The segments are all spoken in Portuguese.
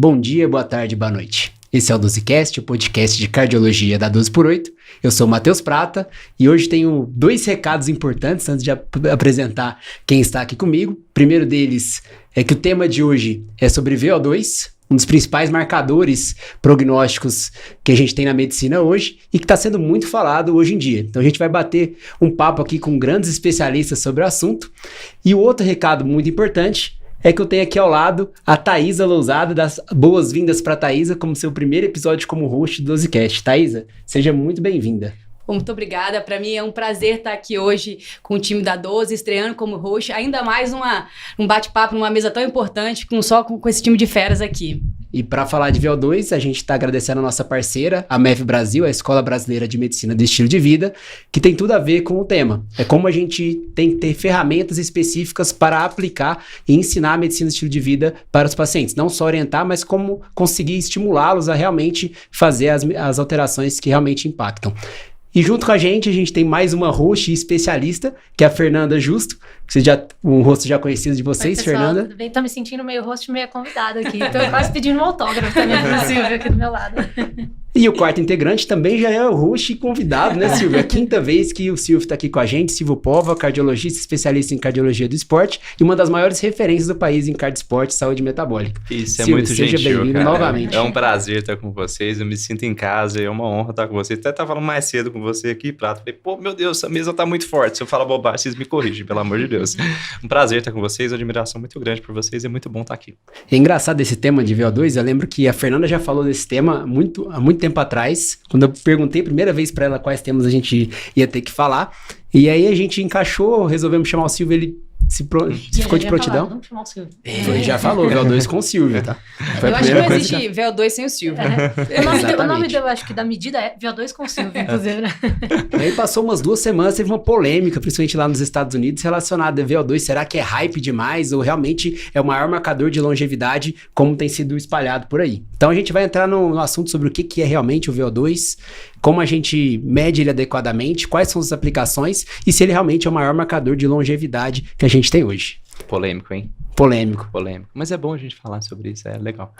Bom dia, boa tarde, boa noite. Esse é o Dosecast, o podcast de cardiologia da 12x8. Eu sou o Matheus Prata e hoje tenho 2 recados importantes antes de apresentar quem está aqui comigo. O primeiro deles é que o tema de hoje é sobre VO2, um dos principais marcadores prognósticos que a gente tem na medicina hoje e que está sendo muito falado hoje em dia. Então a gente vai bater um papo aqui com grandes especialistas sobre o assunto. E o outro recado muito importante é que eu tenho aqui ao lado a Thaisa Lousada, das boas-vindas para a Thaisa como seu primeiro episódio como host do Dosecast. Thaisa, seja muito bem-vinda. Muito obrigada, para mim é um prazer estar aqui hoje com o time da 12, estreando como host, ainda mais um bate-papo numa mesa tão importante, com esse time de feras aqui. E para falar de VO2, a gente está agradecendo a nossa parceira, a MEV Brasil, a Escola Brasileira de Medicina do Estilo de Vida, que tem tudo a ver com o tema. É como a gente tem que ter ferramentas específicas para aplicar e ensinar a medicina do estilo de vida para os pacientes. Não só orientar, mas como conseguir estimulá-los a realmente fazer as alterações que realmente impactam. E junto com a gente tem mais uma host especialista, que é a Fernanda Justo, que um rosto já conhecido de vocês. Oi, pessoal, Fernanda. Tudo bem? Tô me sentindo meio host, meio convidada aqui. Tô quase pedindo um autógrafo também pro Silvio aqui do meu lado. E o quarto integrante também já é o host e convidado, né, Silvio? É a 5ª vez que o Silvio está aqui com a gente. Silvio Pova, cardiologista, especialista em cardiologia do esporte e uma das maiores referências do país em cardioesporte e saúde metabólica. Isso, Silvio, é muito gentil, seja bem-vindo novamente. É um prazer estar com vocês, eu me sinto em casa, é uma honra estar com vocês. Até estava falando mais cedo com você aqui, Prato. Falei, pô, meu Deus, essa mesa tá muito forte. Se eu falar bobagem, vocês me corrigem, pelo amor de Deus. Um prazer estar com vocês, uma admiração muito grande por vocês, é muito bom estar aqui. É engraçado esse tema de VO2, eu lembro que a Fernanda já falou desse tema há muito tempo atrás, quando eu perguntei a primeira vez para ela quais temas a gente ia ter que falar, e aí a gente encaixou, resolvemos chamar o Silvio, ele ficou de prontidão. Vamos chamar o Silvio. Ele já falou, VO2 com o Silvio, tá? Eu acho que não existe VO2 sem o Silvio. O nome eu acho que da medida é VO2 com o Silvio, inclusive, né? E aí passou umas 2 semanas, teve uma polêmica, principalmente lá nos Estados Unidos, relacionada a VO2. Será que é hype demais ou realmente é o maior marcador de longevidade, como tem sido espalhado por aí? Então a gente vai entrar no assunto sobre o que é realmente o VO2, como a gente mede ele adequadamente, quais são as aplicações e se ele realmente é o maior marcador de longevidade que a gente tem hoje. Polêmico, hein? Polêmico. Mas é bom a gente falar sobre isso, é legal.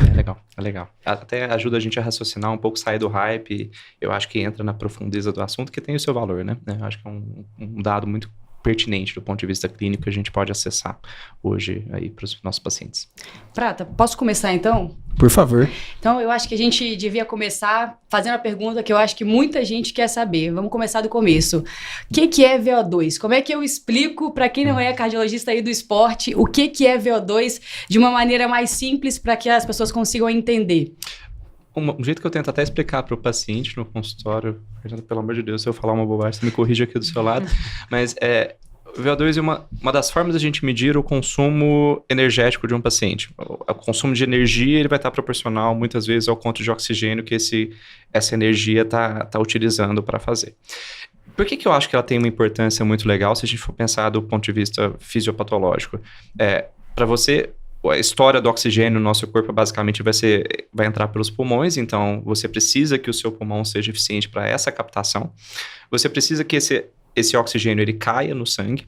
Até ajuda a gente a raciocinar um pouco, sair do hype. Eu acho que entra na profundeza do assunto, que tem o seu valor, né? Eu acho que é um dado muito pertinente do ponto de vista clínico que a gente pode acessar hoje aí para os nossos pacientes. Prata, posso começar então? Por favor. Então, eu acho que a gente devia começar fazendo a pergunta que eu acho que muita gente quer saber. Vamos começar do começo. O que é VO2? Como é que eu explico para quem não é cardiologista aí do esporte o que é VO2 de uma maneira mais simples para que as pessoas consigam entender? Um jeito que eu tento até explicar para o paciente no consultório, pelo amor de Deus, se eu falar uma bobagem, você me corrige aqui do seu lado, mas o VO2 é uma das formas da gente medir o consumo energético de um paciente. O consumo de energia ele vai estar proporcional, muitas vezes, ao quanto de oxigênio que essa energia está utilizando para fazer. Por que eu acho que ela tem uma importância muito legal se a gente for pensar do ponto de vista fisiopatológico? Para você, a história do oxigênio no nosso corpo basicamente vai entrar pelos pulmões, então você precisa que o seu pulmão seja eficiente para essa captação. Você precisa que esse oxigênio ele caia no sangue,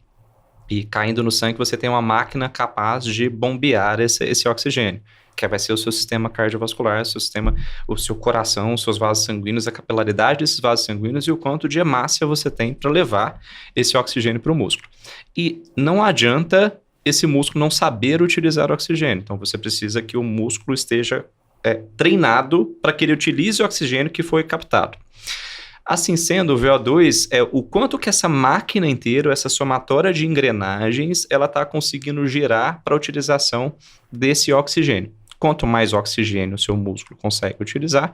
e caindo no sangue você tem uma máquina capaz de bombear esse oxigênio, que vai ser o seu sistema cardiovascular, o seu coração, os seus vasos sanguíneos, a capilaridade desses vasos sanguíneos e o quanto de hemácia você tem para levar esse oxigênio para o músculo. E não adianta esse músculo não saber utilizar o oxigênio, então você precisa que o músculo esteja treinado para que ele utilize o oxigênio que foi captado. Assim sendo, o VO2 é o quanto que essa máquina inteira, essa somatória de engrenagens, ela está conseguindo girar para a utilização desse oxigênio. Quanto mais oxigênio o seu músculo consegue utilizar,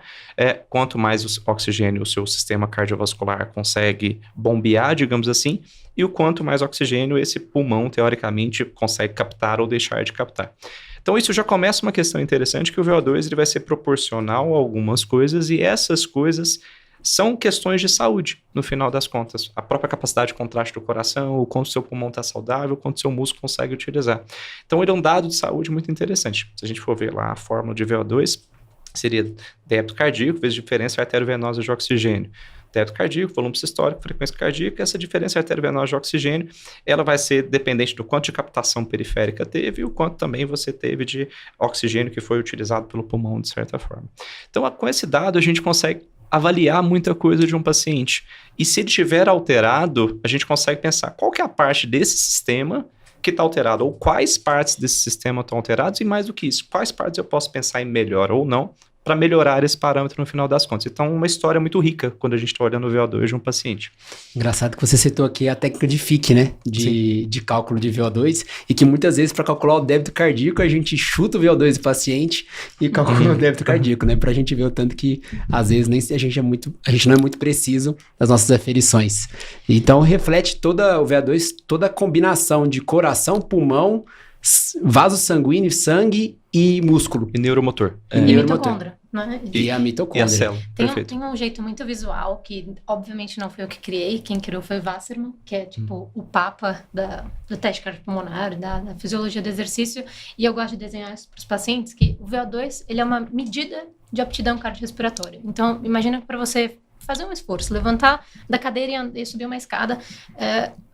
quanto mais oxigênio o seu sistema cardiovascular consegue bombear, digamos assim, e o quanto mais oxigênio esse pulmão, teoricamente, consegue captar ou deixar de captar. Então, isso já começa uma questão interessante, que o VO2 ele vai ser proporcional a algumas coisas, e essas coisas são questões de saúde, no final das contas. A própria capacidade de contraste do coração, o quanto o seu pulmão está saudável, o quanto o seu músculo consegue utilizar. Então, ele é um dado de saúde muito interessante. Se a gente for ver lá a fórmula de VO2, seria débito cardíaco vezes diferença arteriovenosa de oxigênio. débito cardíaco, volume sistólico, frequência cardíaca. Essa diferença arteriovenosa de oxigênio, ela vai ser dependente do quanto de captação periférica teve e o quanto também você teve de oxigênio que foi utilizado pelo pulmão, de certa forma. Então, com esse dado, a gente consegue avaliar muita coisa de um paciente. E se ele estiver alterado, a gente consegue pensar qual que é a parte desse sistema que está alterado, ou quais partes desse sistema estão alteradas, e mais do que isso, quais partes eu posso pensar em melhor ou não, para melhorar esse parâmetro no final das contas. Então, uma história muito rica quando a gente está olhando o VO2 de um paciente. Engraçado que você citou aqui a técnica de FIC, né? De cálculo de VO2, e que muitas vezes para calcular o débito cardíaco a gente chuta o VO2 do paciente e calcula o débito cardíaco, né? Pra gente ver o tanto que às vezes nem a gente não é muito preciso nas nossas aferições. Então reflete toda o VO2, toda a combinação de coração, pulmão, vaso sanguíneo, sangue e músculo. E neuromotor. E mitocôndria. Né? E a mitocôndria. E a célula. Perfeito. Tem um jeito muito visual que, obviamente, não foi eu que criei. Quem criou foi Wasserman, que é, tipo, o papa do teste cardiopulmonar, da fisiologia do exercício. E eu gosto de desenhar isso para os pacientes, que o VO2, ele é uma medida de aptidão cardiorrespiratória. Então, imagina que para você fazer um esforço, levantar da cadeira e subir uma escada,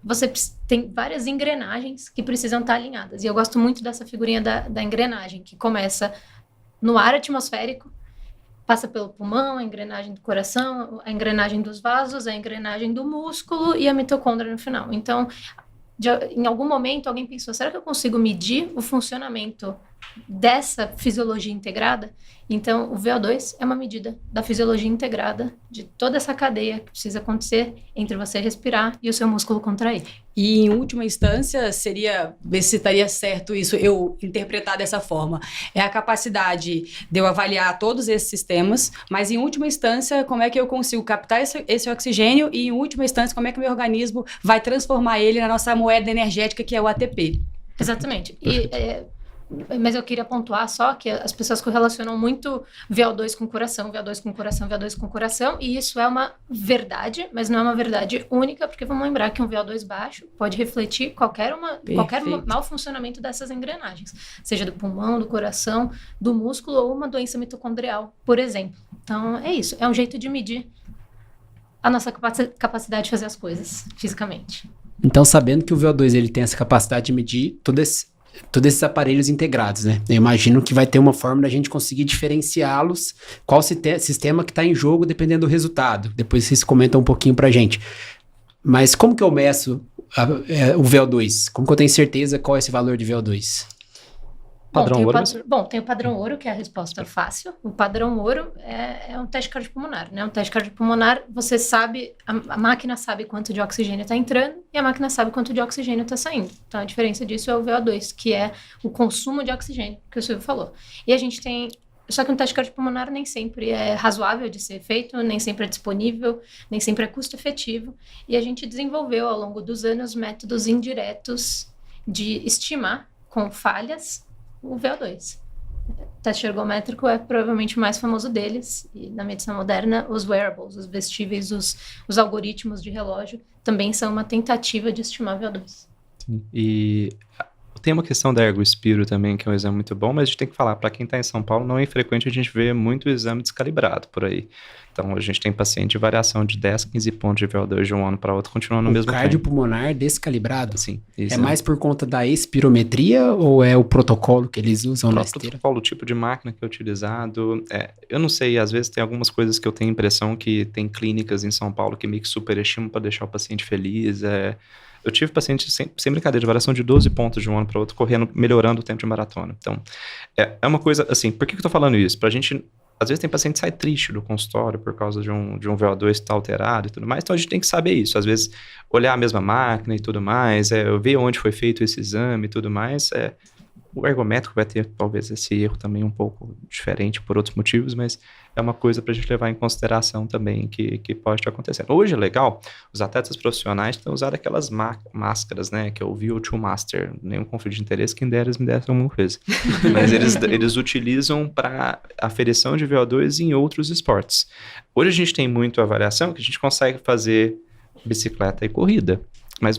você tem várias engrenagens que precisam estar alinhadas. E eu gosto muito dessa figurinha da engrenagem, que começa no ar atmosférico, passa pelo pulmão, a engrenagem do coração, a engrenagem dos vasos, a engrenagem do músculo e a mitocôndria no final. Então, em algum momento, alguém pensou, será que eu consigo medir o funcionamento dessa fisiologia integrada? Então, o VO2 é uma medida da fisiologia integrada de toda essa cadeia que precisa acontecer entre você respirar e o seu músculo contrair. E, em última instância, seria, ver se estaria certo isso, eu interpretar dessa forma, é a capacidade de eu avaliar todos esses sistemas, mas, em última instância, como é que eu consigo captar esse oxigênio e, em última instância, como é que o meu organismo vai transformar ele na nossa moeda energética, que é o ATP. Exatamente. Mas eu queria pontuar só que as pessoas correlacionam muito VO2 com coração, VO2 com coração, VO2 com coração, e isso é uma verdade, mas não é uma verdade única, porque vamos lembrar que um VO2 baixo pode refletir qualquer mau funcionamento dessas engrenagens, seja do pulmão, do coração, do músculo ou uma doença mitocondrial, por exemplo. Então, é isso. É um jeito de medir a nossa capacidade de fazer as coisas fisicamente. Então, sabendo que o VO2 ele tem essa capacidade de medir todos esses aparelhos integrados, né? Eu imagino que vai ter uma forma da gente conseguir diferenciá-los, qual sistema que está em jogo, dependendo do resultado. Depois vocês comentam um pouquinho pra gente. Mas como que eu meço o VO2? Como que eu tenho certeza qual é esse valor de VO2? Tem o padrão ouro, que é a resposta fácil. O padrão ouro é um teste cardiopulmonar, né? Um teste cardiopulmonar, você sabe, a máquina sabe quanto de oxigênio está entrando e a máquina sabe quanto de oxigênio está saindo. Então, a diferença disso é o VO2, que é o consumo de oxigênio, que o Silvio falou. E a gente tem... Só que um teste cardiopulmonar nem sempre é razoável de ser feito, nem sempre é disponível, nem sempre é custo efetivo. E a gente desenvolveu, ao longo dos anos, métodos indiretos de estimar, com falhas, o VO2. O teste ergométrico é provavelmente o mais famoso deles, e na medicina moderna, os wearables, os vestíveis, os algoritmos de relógio, também são uma tentativa de estimar VO2. Sim. E tem uma questão da ErgoSpiro também, que é um exame muito bom, mas a gente tem que falar, para quem está em São Paulo, não é infrequente a gente ver muito exame descalibrado por aí. Então, a gente tem paciente de variação de 10, 15 pontos de VO2 de um ano para outro, continuando no mesmo tempo. O cardiopulmonar descalibrado? Sim. É mais por conta da espirometria ou é o protocolo que eles usam na esteira? O protocolo, o tipo de máquina que é utilizado. Eu não sei, às vezes tem algumas coisas que eu tenho impressão que tem clínicas em São Paulo que meio que superestimam para deixar o paciente feliz. Eu tive paciente, sem brincadeira, de variação de 12 pontos de um ano para outro, melhorando o tempo de maratona. Então, é uma coisa assim, por que eu tô falando isso? Pra gente, às vezes tem paciente que sai triste do consultório por causa de um VO2 que está alterado e tudo mais, então a gente tem que saber isso. Às vezes, olhar a mesma máquina e tudo mais, ver onde foi feito esse exame e tudo mais, o ergométrico vai ter, talvez, esse erro também um pouco diferente por outros motivos, mas é uma coisa para a gente levar em consideração também que pode estar acontecendo. Hoje é legal, os atletas profissionais têm usado aquelas máscaras, né, que é o VO2 Master, nenhum conflito de interesse, quem dera eles me dessem alguma coisa. Mas eles utilizam para aferição de VO2 em outros esportes. Hoje a gente tem muito avaliação que a gente consegue fazer bicicleta e corrida, mas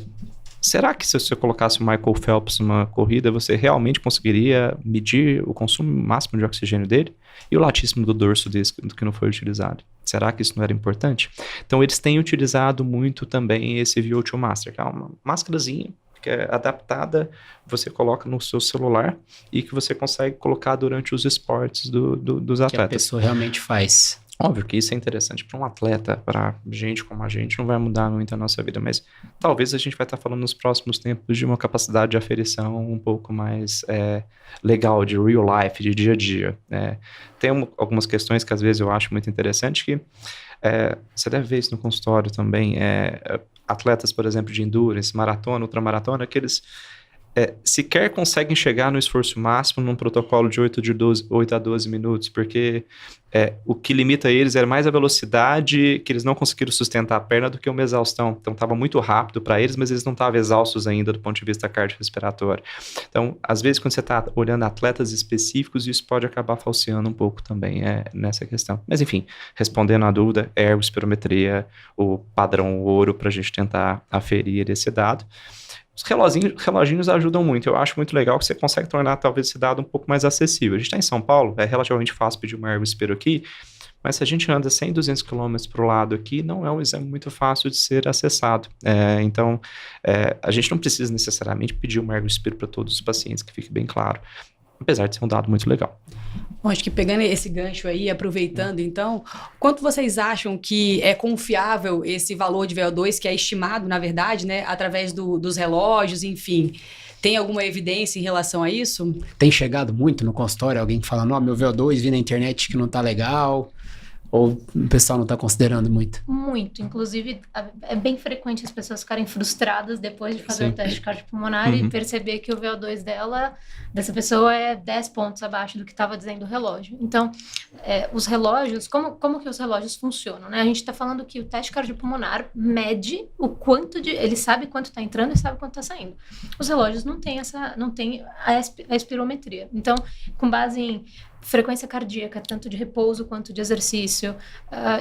será que se você colocasse o Michael Phelps numa corrida, você realmente conseguiria medir o consumo máximo de oxigênio dele? E o latíssimo do dorso desse do que não foi utilizado? Será que isso não era importante? Então, eles têm utilizado muito também esse VO2 Master, que é uma máscarazinha que é adaptada, você coloca no seu celular e que você consegue colocar durante os esportes dos Que a atletas. pessoa realmente faz. Óbvio que isso é interessante para um atleta, para gente como a gente, não vai mudar muito a nossa vida, mas talvez a gente vai estar falando nos próximos tempos de uma capacidade de aferição um pouco mais legal, de real life, de dia a dia. Tem algumas questões que às vezes eu acho muito interessante que você deve ver isso no consultório também, atletas, por exemplo, de endurance, maratona, ultramaratona, que eles sequer conseguem chegar no esforço máximo num protocolo de 8 a 12 minutos, porque o que limita eles era mais a velocidade que eles não conseguiram sustentar a perna do que uma exaustão. Então, estava muito rápido para eles, mas eles não estavam exaustos ainda do ponto de vista cardiorrespiratório. Então, às vezes, quando você está olhando atletas específicos, isso pode acabar falseando um pouco também nessa questão. Mas, enfim, respondendo à dúvida, ergospirometria, o padrão ouro para a gente tentar aferir esse dado. Os reloginhos ajudam muito. Eu acho muito legal que você consegue tornar talvez esse dado um pouco mais acessível. A gente está em São Paulo, é relativamente fácil pedir uma ergospiro aqui, mas se a gente anda 100, 200 km para o lado aqui, não é um exame muito fácil de ser acessado. Então, a gente não precisa necessariamente pedir uma ergospiro para todos os pacientes, que fique bem claro. Apesar de ser um dado muito legal. Bom, acho que pegando esse gancho aí, aproveitando então, quanto vocês acham que é confiável esse valor de VO2, que é estimado, na verdade, né, através dos relógios, enfim? Tem alguma evidência em relação a isso? Tem chegado muito no consultório alguém que fala, não, meu VO2 vi na internet que não tá legal, ou o pessoal não tá considerando muito? Muito. Inclusive, é bem frequente as pessoas ficarem frustradas depois de fazer o teste cardiopulmonar e perceber que o VO2 dessa pessoa é 10 pontos abaixo do que estava dizendo o relógio. Então, os relógios, como que os relógios funcionam, né? A gente está falando que o teste cardiopulmonar mede o quanto ele sabe quanto está entrando e sabe quanto está saindo. Os relógios não têm a espirometria. Então, com base em frequência cardíaca, tanto de repouso quanto de exercício,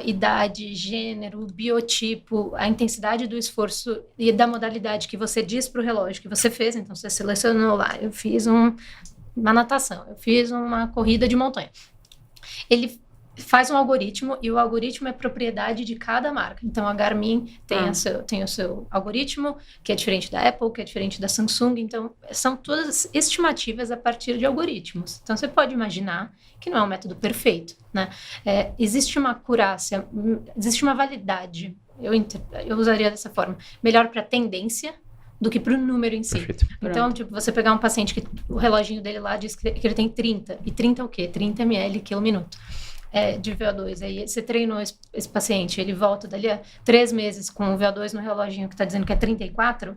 idade, gênero, biotipo, a intensidade do esforço e da modalidade que você diz para o relógio que você fez. Então, você selecionou lá, eu fiz uma natação, eu fiz uma corrida de montanha. Ele faz um algoritmo e o algoritmo é propriedade de cada marca. Então, a Garmin tem o seu algoritmo, que é diferente da Apple, que é diferente da Samsung. Então, são todas estimativas a partir de algoritmos. Então, você pode imaginar que não é um método perfeito, né? Existe uma acurácia, existe uma validade, eu usaria dessa forma, melhor para tendência do que para o número em si. Perfeito. Então, tipo, você pegar um paciente que o reloginho dele lá diz que ele tem 30, e 30 é o quê? 30 ml quilo minuto. De VO2, aí você treinou esse paciente, ele volta dali a 3 meses com o VO2 no reloginho que está dizendo que é 34,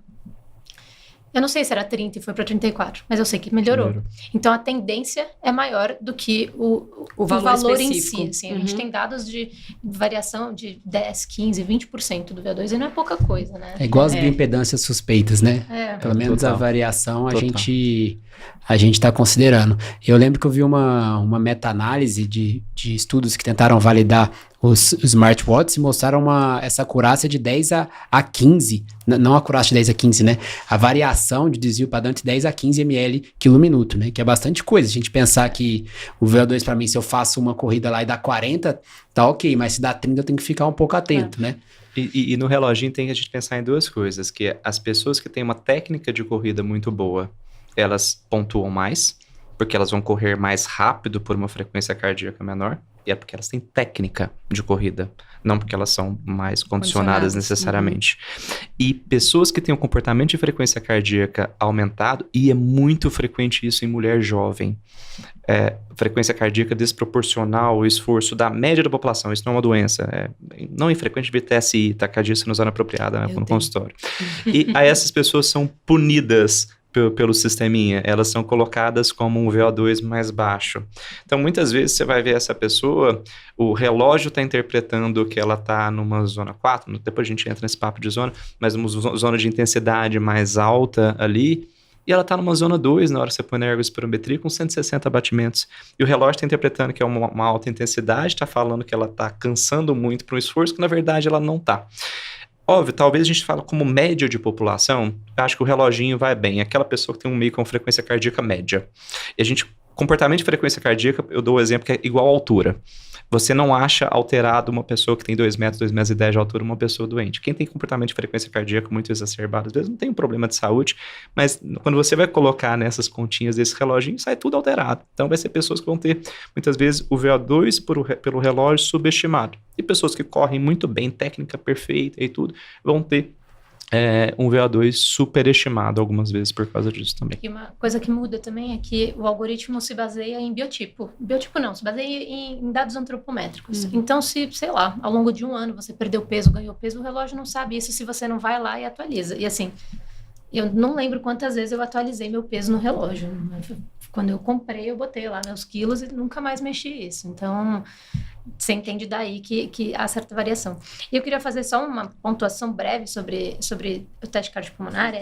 eu não sei se era 30 e foi para 34, mas eu sei que melhorou. Então, a tendência é maior do que o valor em si. Assim, a gente tem dados de variação de 10, 15, 20% do VO2, e não é pouca coisa, né? É igual as bioimpedâncias suspeitas, né? Pelo menos Total. a variação a gente está considerando. Eu lembro que eu vi uma meta-análise de estudos que tentaram validar os smartwatches e mostraram essa acurácia de 10 a 15, não a acurácia de 10 a 15, né? A variação de desvio padrão de 10 a 15 ml quilo minuto, né? Que é bastante coisa. A gente pensar que o VO2 para mim, se eu faço uma corrida lá e dá 40, tá ok, mas se dá 30 eu tenho que ficar um pouco atento, né? E no reloginho tem que a gente pensar em duas coisas, que é as pessoas que têm uma técnica de corrida muito boa, elas pontuam mais, porque elas vão correr mais rápido por uma frequência cardíaca menor, e é porque elas têm técnica de corrida, não porque elas são mais condicionadas necessariamente. E pessoas que têm um comportamento de frequência cardíaca aumentado, e é muito frequente isso em mulher jovem, frequência cardíaca desproporcional ao esforço da média da população, isso não é uma doença, não infrequente de TSI, taquicardia sinusal inapropriada, né, no consultório. E aí essas pessoas são punidas pelo sisteminha, elas são colocadas como um VO2 mais baixo. Então, muitas vezes você vai ver essa pessoa, o relógio está interpretando que ela está numa zona 4, depois a gente entra nesse papo de zona, mas uma zona de intensidade mais alta ali, e ela está numa zona 2 na hora que você põe na ergospirometria com 160 batimentos. E o relógio está interpretando que é uma alta intensidade, está falando que ela está cansando muito para um esforço, que na verdade ela não está. Óbvio, talvez a gente fale como média de população, eu acho que o reloginho vai bem. Aquela pessoa que tem meio com frequência cardíaca média. E a gente, comportamento de frequência cardíaca, eu dou o exemplo que é igual à altura. Você não acha alterado uma pessoa que tem 2 metros, 2,10 metros de altura, uma pessoa doente. Quem tem comportamento de frequência cardíaca muito exacerbado, às vezes não tem um problema de saúde, mas quando você vai colocar nessas continhas desse reloginho, sai tudo alterado. Então vai ser pessoas que vão ter, muitas vezes, o VO2 pelo relógio subestimado. E pessoas que correm muito bem, técnica perfeita e tudo, vão ter um VO2 superestimado algumas vezes por causa disso também. E uma coisa que muda também é que o algoritmo se baseia em biotipo. Biotipo não, se baseia em dados antropométricos. Então, se, sei lá, ao longo de um ano você perdeu peso, ganhou peso, o relógio não sabe isso se você não vai lá e atualiza. E assim, eu não lembro quantas vezes eu atualizei meu peso no relógio. Quando eu comprei, eu botei lá meus quilos e nunca mais mexi isso. Então, você entende daí que há certa variação. E eu queria fazer só uma pontuação breve sobre o teste cardiopulmonar.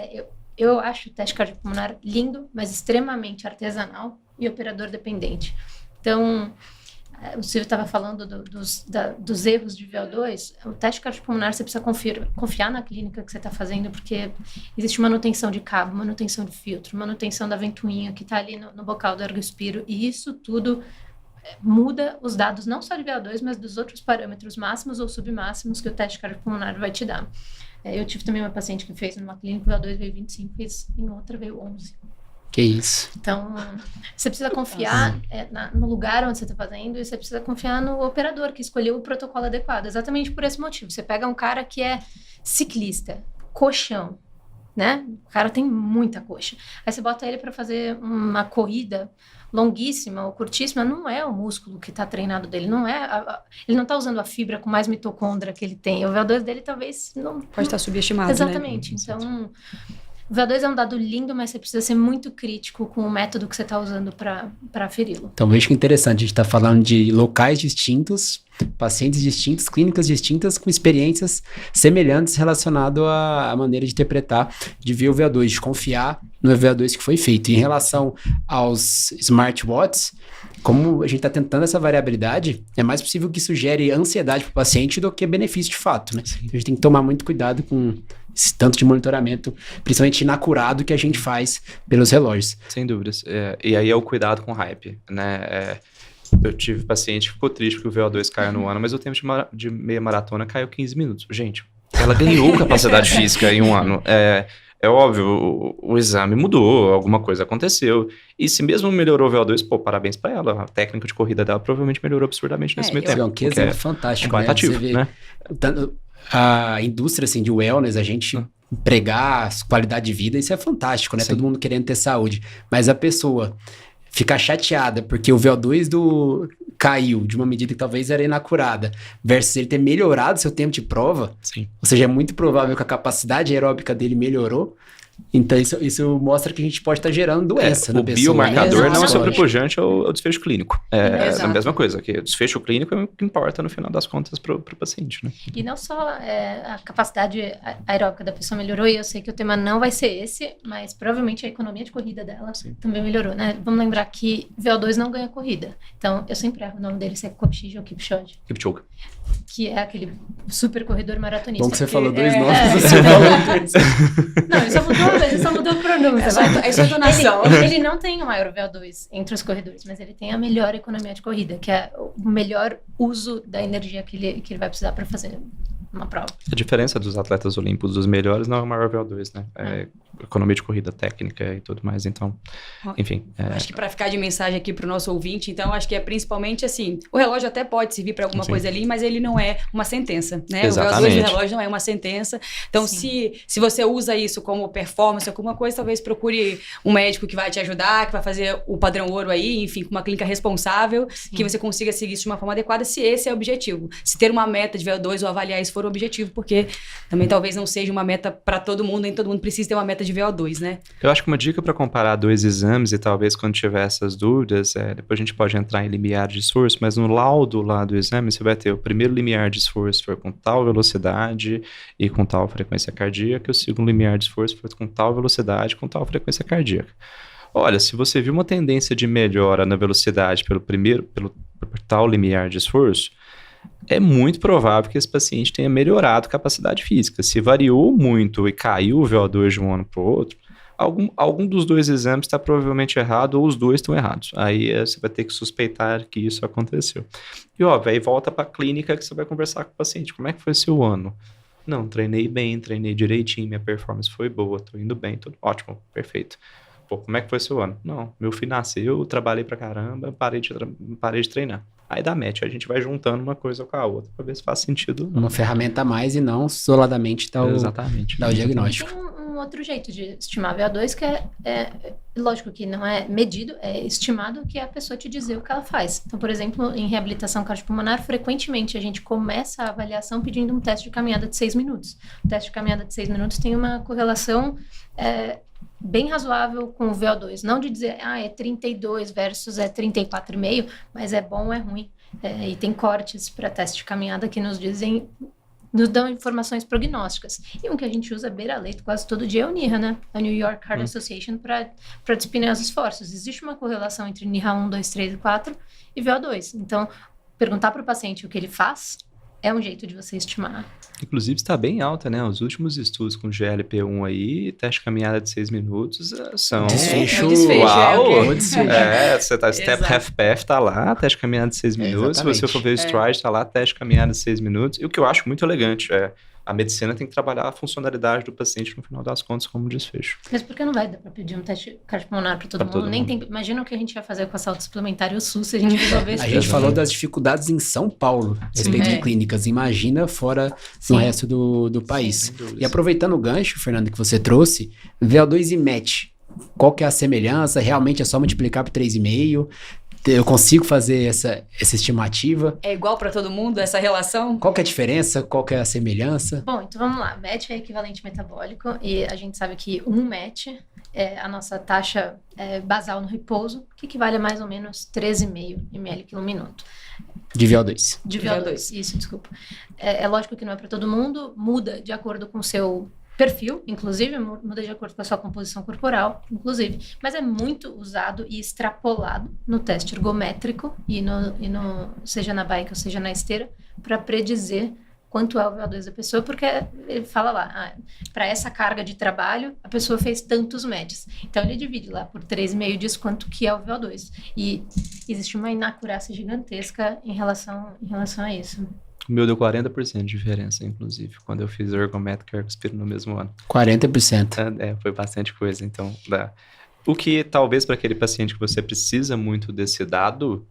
Eu acho o teste cardiopulmonar lindo, mas extremamente artesanal e operador dependente. Então, o Silvio estava falando dos erros de VO2. O teste cardiopulmonar você precisa confiar na clínica que você está fazendo, porque existe manutenção de cabo, manutenção de filtro, manutenção da ventoinha que está ali no bocal do ergospiro, e isso tudo muda os dados não só de VO2, mas dos outros parâmetros máximos ou submáximos que o teste cardiopulmonar vai te dar. Eu tive também uma paciente que fez numa clínica, o VO2 veio 25, fez em outra veio 11. Que isso. Então, você precisa confiar no lugar onde você está fazendo, e você precisa confiar no operador que escolheu o protocolo adequado, exatamente por esse motivo. Você pega um cara que é ciclista, coxão, né? O cara tem muita coxa. Aí você bota ele para fazer uma corrida longuíssima ou curtíssima, não é o músculo que está treinado dele, não é ele não está usando a fibra com mais mitocôndria que ele tem. O VO2 dele talvez não... Pode estar subestimado, Exatamente. Né? Então, o VO2 é um dado lindo, mas você precisa ser muito crítico com o método que você está usando para aferi-lo. Então, veja que interessante, a gente está falando de locais distintos, pacientes distintos, clínicas distintas, com experiências semelhantes relacionado à maneira de interpretar, de ver o VO2, de confiar no VO2 que foi feito. Em relação aos smartwatches, como a gente está tentando essa variabilidade, é mais possível que isso gere ansiedade para o paciente do que benefício de fato, né? Então, a gente tem que tomar muito cuidado com esse tanto de monitoramento, principalmente inacurado, que a gente faz pelos relógios. Sem dúvidas. E aí é o cuidado com hype, né? Eu tive paciente que ficou triste porque o VO2 caiu no ano, mas o tempo de meia maratona caiu 15 minutos. Gente, ela ganhou capacidade física em um ano. É óbvio, o exame mudou, alguma coisa aconteceu. E se mesmo melhorou o VO2, parabéns pra ela. A técnica de corrida dela provavelmente melhorou absurdamente nesse meio tempo. Que exemplo fantástico, né? Ativo, né? A indústria, assim, de wellness, a gente pregar qualidade de vida, isso é fantástico, né? Sim. Todo mundo querendo ter saúde. Mas a pessoa ficar chateada porque o VO2 caiu de uma medida que talvez era inacurada, versus ele ter melhorado seu tempo de prova, sim. Ou seja, é muito provável que a capacidade aeróbica dele melhorou. Então, isso mostra que a gente pode estar gerando doença na pessoa. O biomarcador, né? não é sobrepujante ao desfecho clínico. É a mesma coisa, que o desfecho clínico é o que importa no final das contas para o paciente, né? E não só a capacidade aeróbica da pessoa melhorou, e eu sei que o tema não vai ser esse, mas provavelmente a economia de corrida dela também melhorou, né? Vamos lembrar que VO2 não ganha corrida. Então, eu sempre erro o nome dele, se é Kipchoge ou Kipchoge. Kipchoge. Que é aquele super corredor maratonista. Bom que você falou dois nomes, você falou dois. Não, ele só mudou o pronúncio. É só entonação. Ele não tem o maior VO2 entre os corredores, mas ele tem a melhor economia de corrida, que é o melhor uso da energia que ele vai precisar para fazer uma prova. A diferença dos atletas olímpicos dos melhores não é o maior VO2, né? É economia de corrida técnica e tudo mais, então, enfim. Acho que para ficar de mensagem aqui para o nosso ouvinte, então, acho que é principalmente assim, o relógio até pode servir para alguma coisa ali, mas ele não é uma sentença, né? Exatamente. O VO2 do relógio não é uma sentença. Então, se você usa isso como performance, alguma coisa, talvez procure um médico que vai te ajudar, que vai fazer o padrão ouro aí, enfim, com uma clínica responsável, que você consiga seguir isso de uma forma adequada, se esse é o objetivo. Se ter uma meta de VO2 ou avaliar isso for o objetivo, porque também talvez não seja uma meta para todo mundo, nem todo mundo precisa ter uma meta de VO2, né? Eu acho que uma dica para comparar dois exames, e talvez quando tiver essas dúvidas, depois a gente pode entrar em limiar de esforço, mas no laudo lá do exame, você vai ter o primeiro limiar de esforço foi com tal velocidade e com tal frequência cardíaca, e o segundo limiar de esforço foi com tal velocidade e com tal frequência cardíaca. Olha, se você viu uma tendência de melhora na velocidade por tal limiar de esforço, é muito provável que esse paciente tenha melhorado capacidade física. Se variou muito e caiu o VO2 de um ano para o outro, algum dos dois exames está provavelmente errado ou os dois estão errados. Aí você vai ter que suspeitar que isso aconteceu. E óbvio, aí volta para a clínica que você vai conversar com o paciente. Como é que foi seu ano? Não, treinei bem, treinei direitinho, minha performance foi boa, tô indo bem, tudo ótimo, perfeito. Pô, como é que foi seu ano? Não, meu filho nasceu, trabalhei pra caramba, parei de treinar. Aí dá match, a gente vai juntando uma coisa com a outra pra ver se faz sentido. Uma ferramenta a mais e não isoladamente Exatamente. dar o diagnóstico. Tem um outro jeito de estimar VO2 que lógico que não é medido, é estimado, que é a pessoa te dizer o que ela faz. Então, por exemplo, em reabilitação cardiopulmonar, frequentemente a gente começa a avaliação pedindo um teste de caminhada de 6 minutos. O teste de caminhada de 6 minutos tem uma correlação bem razoável com o VO2. Não de dizer, é 32 versus 34,5, mas é bom ou é ruim. E tem cortes para teste de caminhada que nos dão informações prognósticas. E um que a gente usa beira-leito quase todo dia é o NYHA, né? A New York Heart Association para dispneia os esforços. Existe uma correlação entre NYHA 1, 2, 3 e 4 e VO2. Então, perguntar para o paciente o que ele faz é um jeito de você estimar. Inclusive está bem alta, né? Os últimos estudos com GLP-1 aí, teste de caminhada de 6 minutos, são... Desfecho. Uau! Desfecho. Você tá Step Half Path, tá lá, teste de caminhada de 6 minutos. Se você for ver o Stride, tá lá, teste de caminhada de 6 minutos. E o que eu acho muito elegante a medicina tem que trabalhar a funcionalidade do paciente no final das contas como desfecho. Mas por que não vai dar para pedir um teste cardiopulmonar para todo mundo? Nem tem, imagina o que a gente vai fazer com a saúde suplementar e o SUS se a gente resolver isso. A gente falou das dificuldades em São Paulo a respeito de clínicas. Imagina fora no resto do país. E aproveitando o gancho, Fernando, que você trouxe, VO2 e MET. Qual que é a semelhança? Realmente é só multiplicar por 3,5? Eu consigo fazer essa estimativa? É igual para todo mundo essa relação? Qual que é a diferença? Qual que é a semelhança? Bom, então vamos lá. MET é equivalente metabólico e a gente sabe que um MET é a nossa taxa basal no repouso, que equivale a mais ou menos 13,5 ml por minuto. De VO2. De VO2, isso, desculpa. É lógico que não é para todo mundo, muda de acordo com o seu perfil, inclusive, muda de acordo com a sua composição corporal, inclusive, mas é muito usado e extrapolado no teste ergométrico seja na bike ou seja na esteira, para predizer quanto é o VO2 da pessoa, porque ele fala lá, para essa carga de trabalho, a pessoa fez tantos METs. Então, ele divide lá por 3,5 diz quanto que é o VO2. E existe uma inacurácia gigantesca em relação a isso. O meu deu 40% de diferença, inclusive, quando eu fiz o ergométrico e ergospiro no mesmo ano. 40%. Foi bastante coisa, então dá. O que talvez para aquele paciente que você precisa muito desse dado,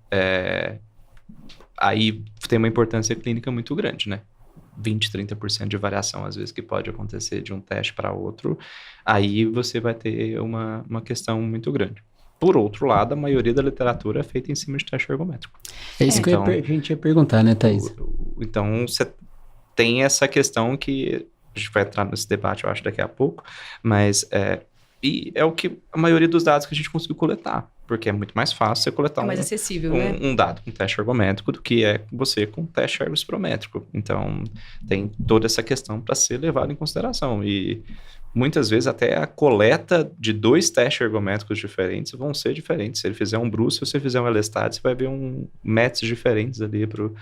aí tem uma importância clínica muito grande, né? 20, 30% de variação, às vezes, que pode acontecer de um teste para outro, aí você vai ter uma questão muito grande. Por outro lado, a maioria da literatura é feita em cima de teste ergométrico. É isso que a gente ia perguntar, né, Thaís? Então, você tem essa questão que a gente vai entrar nesse debate, eu acho, daqui a pouco, mas e é o que a maioria dos dados que a gente conseguiu coletar, porque é muito mais fácil você coletar mais acessível, né? um dado com teste ergométrico do que você com teste ergospirométrico. Então, tem toda essa questão para ser levada em consideração. E muitas vezes até a coleta de 2 testes ergométricos diferentes vão ser diferentes. Se ele fizer um Bruce ou se ele fizer um Elestad, você vai ver METs diferentes ali pro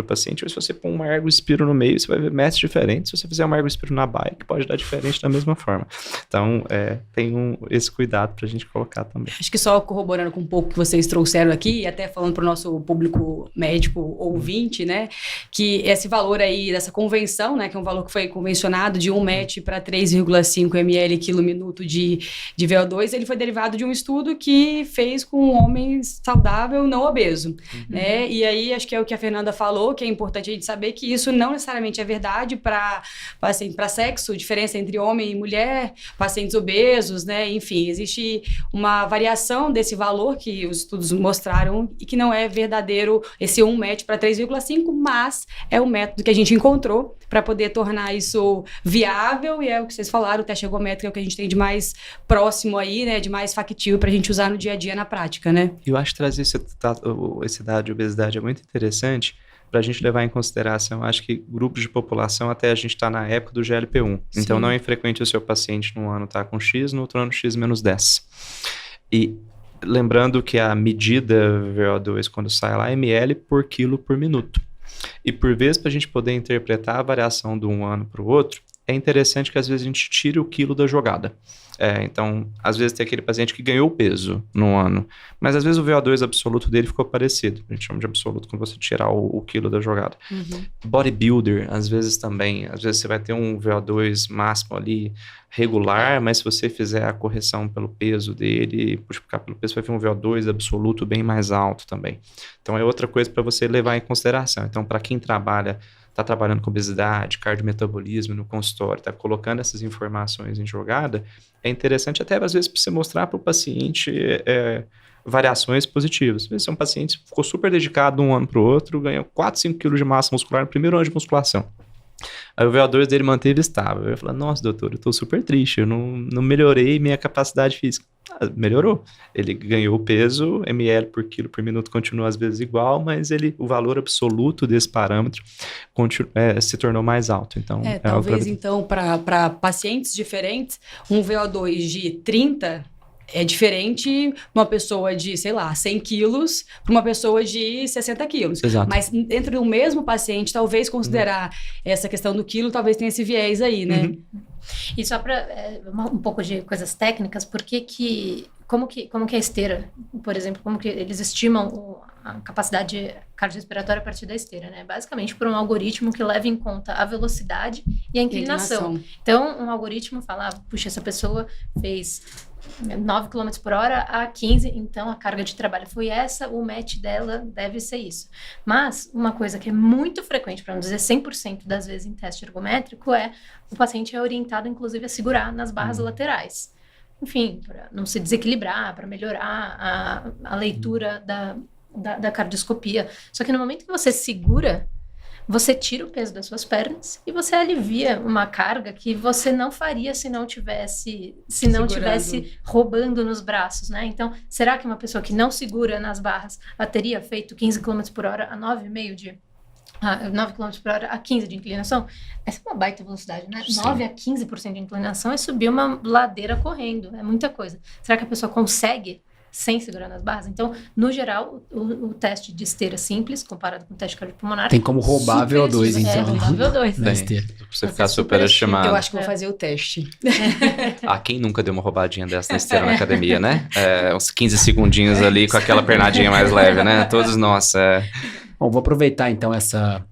paciente. Ou se você pôr um ergospiro no meio, você vai ver METs diferentes. Se você fizer um ergospiro na bike, pode dar diferente da mesma forma. Então, tem esse cuidado pra gente colocar também. Acho que só corroborando com um pouco que vocês trouxeram aqui, e até falando pro nosso público médico ouvinte, né, que esse valor aí dessa convenção, né, que é um valor que foi convencionado de 1 MET para 3,5 ml quilo minuto de VO2, ele foi derivado de um estudo que fez com um homem saudável não obeso, né? E aí acho que é o que a Fernanda falou, que é importante a gente saber que isso não necessariamente é verdade para sexo, diferença entre homem e mulher, pacientes obesos, né? Enfim, existe uma variação desse valor que os estudos mostraram e que não é verdadeiro esse 1 MET para 3,5, mas é o método que a gente encontrou para poder tornar isso viável, e é o que vocês falaram, o teste ergométrico é o que a gente tem de mais próximo aí, né, de mais factível para a gente usar no dia a dia na prática, né? Eu acho que trazer esse dado de obesidade é muito interessante para a gente levar em consideração, acho que grupos de população, até a gente está na época do GLP-1. Sim. Então, não é infrequente o seu paciente num ano estar com X, no outro ano X menos 10. E lembrando que a medida VO2, quando sai lá, é ml por quilo por minuto. E por vezes, para a gente poder interpretar a variação de um ano para o outro, é interessante que às vezes a gente tire o quilo da jogada. Então, às vezes tem aquele paciente que ganhou peso no ano, mas às vezes o VO2 absoluto dele ficou parecido. A gente chama de absoluto quando você tirar o quilo da jogada. Bodybuilder, às vezes também. Às vezes você vai ter um VO2 máximo ali regular, mas se você fizer a correção pelo peso dele, multiplicar pelo peso, vai ter um VO2 absoluto bem mais alto também. Então, é outra coisa para você levar em consideração. Então, para quem está trabalhando com obesidade, cardiometabolismo no consultório, está colocando essas informações em jogada, é interessante até às vezes para você mostrar para o paciente variações positivas. Se um paciente ficou super dedicado de um ano para o outro, ganhou 4, 5 quilos de massa muscular no primeiro ano de musculação. Aí o VO2 dele manteve estável. Eu ia falar, nossa, doutor, eu tô super triste, eu não melhorei minha capacidade física. Melhorou. Ele ganhou peso, ml por quilo por minuto continua às vezes igual, mas o valor absoluto desse parâmetro se tornou mais alto. Então, talvez então para pacientes diferentes, um VO2 de 30 é diferente uma pessoa de, sei lá, 100 quilos para uma pessoa de 60 quilos. Exato. Mas entre o mesmo paciente, talvez considerar essa questão do quilo, talvez tenha esse viés aí, né? E só para um pouco de coisas técnicas, como que a esteira, por exemplo, como que eles estimam a capacidade cardiorrespiratória a partir da esteira, né? Basicamente por um algoritmo que leva em conta a velocidade e a inclinação. Então, um algoritmo fala, puxa, essa pessoa fez 9 km por hora a 15, então a carga de trabalho foi essa, o match dela deve ser isso. Mas uma coisa que é muito frequente, para não dizer 100% das vezes em teste ergométrico, o paciente é orientado, inclusive, a segurar nas barras laterais. Enfim, para não se desequilibrar, para melhorar a leitura da cardioscopia. Só que no momento que você segura, você tira o peso das suas pernas e você alivia uma carga que você não faria se não tivesse roubando nos braços, né? Então, será que uma pessoa que não segura nas barras teria feito 15 km por hora a 9,5 9 km por hora a 15 de inclinação? Essa é uma baita velocidade, né? Sim. 9 a 15% de inclinação é subir uma ladeira correndo, é muita coisa. Será que a pessoa consegue sem segurar nas barras? Então, no geral, o teste de esteira simples, comparado com o teste cardiopulmonar... Tem como roubar VO2, então. roubar VO2. Da esteira. Pra você ficar super estimado. Eu acho que vou fazer o teste. Quem nunca deu uma roubadinha dessa na esteira na academia, né? Uns 15 segundinhos ali com aquela pernadinha mais leve, né? Todos nós. Bom, vou aproveitar então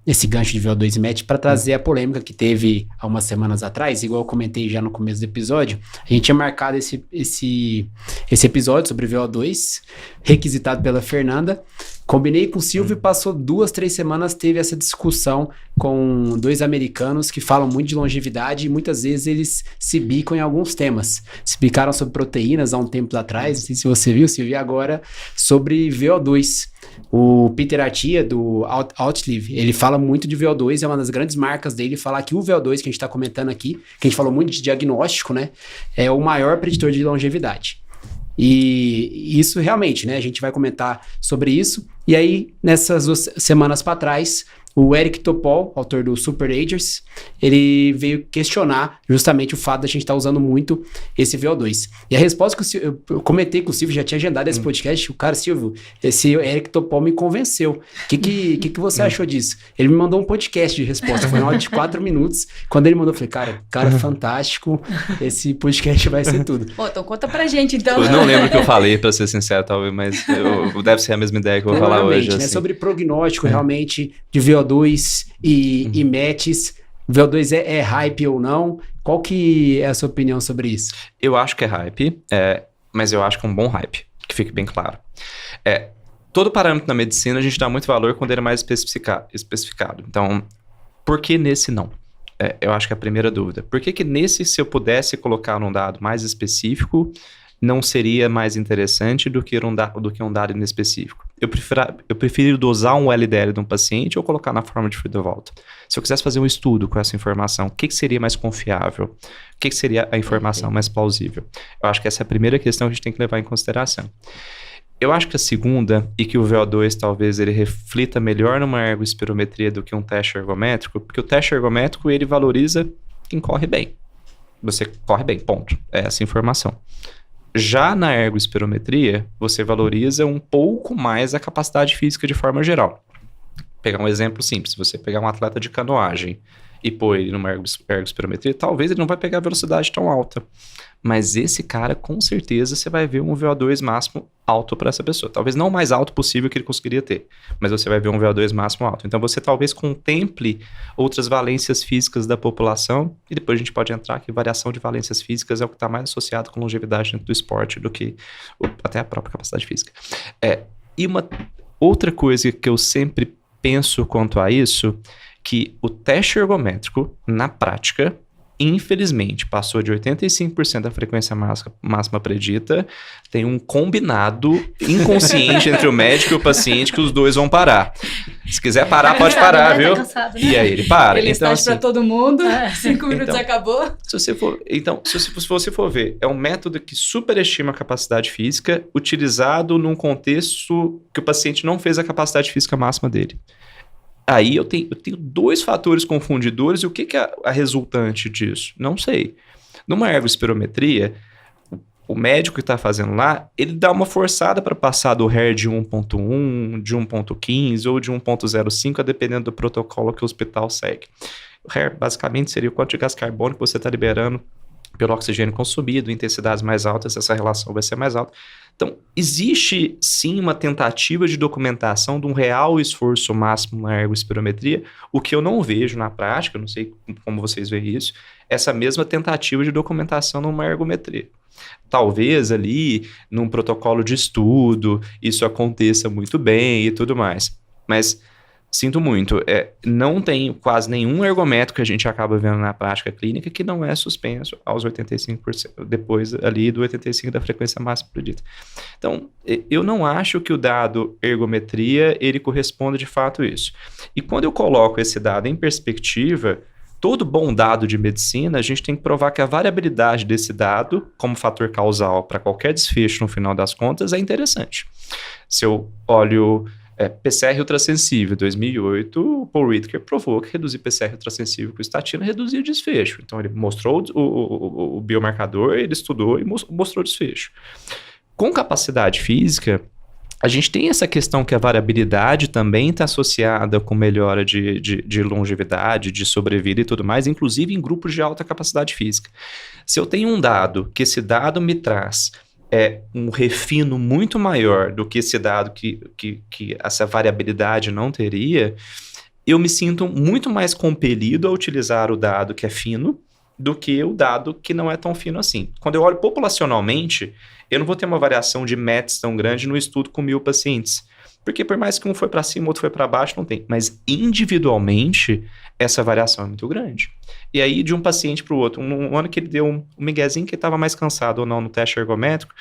esse gancho de VO2 e match para trazer a polêmica que teve há umas semanas atrás, igual eu comentei já no começo do episódio. A gente tinha marcado esse episódio sobre VO2, requisitado pela Fernanda. Combinei com o Silvio e passou 2, 3 semanas, teve essa discussão com 2 americanos que falam muito de longevidade e muitas vezes eles se bicam em alguns temas. Se bicaram sobre proteínas há um tempo atrás, não sei se você viu, Silvio, e agora sobre VO2. O Peter Attia, do Outlive, ele fala muito de VO2, é uma das grandes marcas dele, falar que o VO2 que a gente está comentando aqui, que a gente falou muito de diagnóstico, né, é o maior preditor de longevidade. E isso realmente, né, a gente vai comentar sobre isso. E aí, nessas 2 semanas para trás, o Eric Topol, autor do Super Agers, ele veio questionar justamente o fato da gente estar usando muito esse VO2. E a resposta que eu comentei com o Silvio, já tinha agendado esse podcast, o cara, Silvio, esse Eric Topol me convenceu. O que você achou disso? Ele me mandou um podcast de resposta, foi um áudio de 4 minutos. Quando ele mandou, eu falei, cara fantástico, esse podcast vai ser tudo. Então conta pra gente, então. Eu não lembro o que eu falei, pra ser sincero, talvez, mas deve ser a mesma ideia que eu vou falar hoje. Né, sobre prognóstico, realmente, de VO2 e matches. VO2 é hype ou não? Qual que é a sua opinião sobre isso? Eu acho que é hype, mas eu acho que é um bom hype, que fique bem claro. Todo parâmetro na medicina a gente dá muito valor quando ele é mais especificado. Então, por que nesse não? Eu acho que é a primeira dúvida. Por que nesse, se eu pudesse colocar num dado mais específico, não seria mais interessante do que um dado inespecífico? Eu prefiro dosar um LDL de um paciente ou colocar na forma de fluido de volta. Se eu quisesse fazer um estudo com essa informação, o que seria mais confiável? O que seria a informação mais plausível? Eu acho que essa é a primeira questão que a gente tem que levar em consideração. Eu acho que a segunda, e que o VO2 talvez ele reflita melhor numa ergospirometria do que um teste ergométrico, porque o teste ergométrico ele valoriza quem corre bem. Você corre bem, ponto. É essa informação. Já na ergospirometria, você valoriza um pouco mais a capacidade física de forma geral. pegar um exemplo simples, se você pegar um atleta de canoagem e pôr ele numa ergospirometria, talvez ele não vai pegar a velocidade tão alta. Mas esse cara, com certeza, você vai ver um VO2 máximo alto para essa pessoa. Talvez não o mais alto possível que ele conseguiria ter, mas você vai ver um VO2 máximo alto. Então, você talvez contemple outras valências físicas da população, e depois a gente pode entrar que variação de valências físicas é o que está mais associado com longevidade dentro do esporte do que até a própria capacidade física. E uma outra coisa que eu sempre penso quanto a isso, que o teste ergométrico, na prática, infelizmente, passou de 85% da frequência máxima predita, tem um combinado inconsciente entre o médico e o paciente que os dois vão parar. Se quiser parar, pode parar, viu? Cansado, né? E aí ele para. Ele então, está para todo mundo, 5 minutos então, acabou. Se você for ver, é um método que superestima a capacidade física, utilizado num contexto que o paciente não fez a capacidade física máxima dele. Aí eu tenho dois fatores confundidores, e o que é a resultante disso? Não sei. Numa ergospirometria, o médico que está fazendo lá, ele dá uma forçada para passar do HER de 1.1, de 1.15 ou de 1.05, a dependendo do protocolo que o hospital segue. O HER basicamente seria o quanto de gás carbônico você está liberando pelo oxigênio consumido, intensidades mais altas, essa relação vai ser mais alta. Então, existe sim uma tentativa de documentação de um real esforço máximo na ergospirometria, o que eu não vejo na prática, não sei como vocês veem isso, essa mesma tentativa de documentação numa ergometria. Talvez ali, num protocolo de estudo, isso aconteça muito bem e tudo mais, mas sinto muito, não tem quase nenhum ergométrico que a gente acaba vendo na prática clínica que não é suspenso aos 85%, depois ali do 85% da frequência máxima predita. Então, eu não acho que o dado ergometria, ele corresponda de fato a isso. E quando eu coloco esse dado em perspectiva, todo bom dado de medicina, a gente tem que provar que a variabilidade desse dado, como fator causal para qualquer desfecho no final das contas, é interessante. Se eu olho PCR ultrassensível, 2008, o Paul Ridker provou que reduzir PCR ultrassensível com estatina reduzia o desfecho. Então, ele mostrou o biomarcador, ele estudou e mostrou o desfecho. Com capacidade física, a gente tem essa questão que a variabilidade também está associada com melhora de longevidade, de sobrevida e tudo mais, inclusive em grupos de alta capacidade física. Se eu tenho um dado, que esse dado me traz um refino muito maior do que esse dado que essa variabilidade não teria, eu me sinto muito mais compelido a utilizar o dado que é fino do que o dado que não é tão fino assim. Quando eu olho populacionalmente, eu não vou ter uma variação de METs tão grande no estudo com 1.000 pacientes. Porque por mais que um foi para cima, outro foi para baixo, não tem. Mas individualmente, essa variação é muito grande. E aí, de um paciente para o outro, um ano que ele deu um miguezinho que estava mais cansado ou não no teste ergométrico,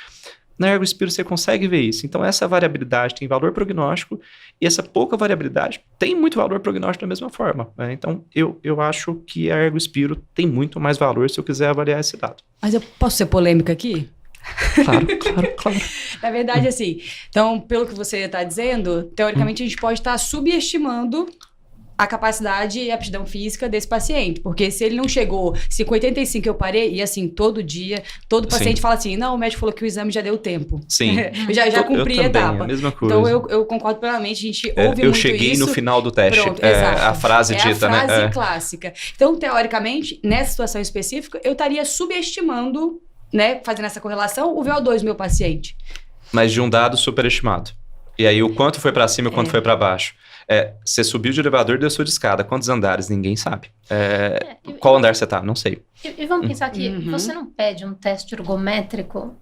na ergospiro você consegue ver isso. Então, essa variabilidade tem valor prognóstico e essa pouca variabilidade tem muito valor prognóstico da mesma forma. Né? Então, eu acho que a ergospiro tem muito mais valor se eu quiser avaliar esse dado. Mas eu posso ser polêmica aqui? Claro. Na verdade, assim, então, pelo que você está dizendo, teoricamente a gente pode estar subestimando a capacidade e aptidão física desse paciente, porque se ele não chegou, se com 85 eu parei, e assim, todo dia, todo paciente Sim. fala assim, não, o médico falou que o exame já deu tempo. Sim. eu já cumpri a etapa. A mesma coisa. Então, eu concordo plenamente, a gente ouve muito isso. Eu cheguei no final do teste. Pronto, exato. A frase dita, né? É a frase clássica. Então, teoricamente, nessa situação específica, eu estaria subestimando, né, fazendo essa correlação, o VO2 do meu paciente. Mas de um dado superestimado. E aí, o quanto foi para cima e o quanto foi para baixo. Você subiu de elevador e desceu de escada. Quantos andares? Ninguém sabe. Qual andar você tá? Não sei. E vamos pensar que você não pede um teste ergométrico.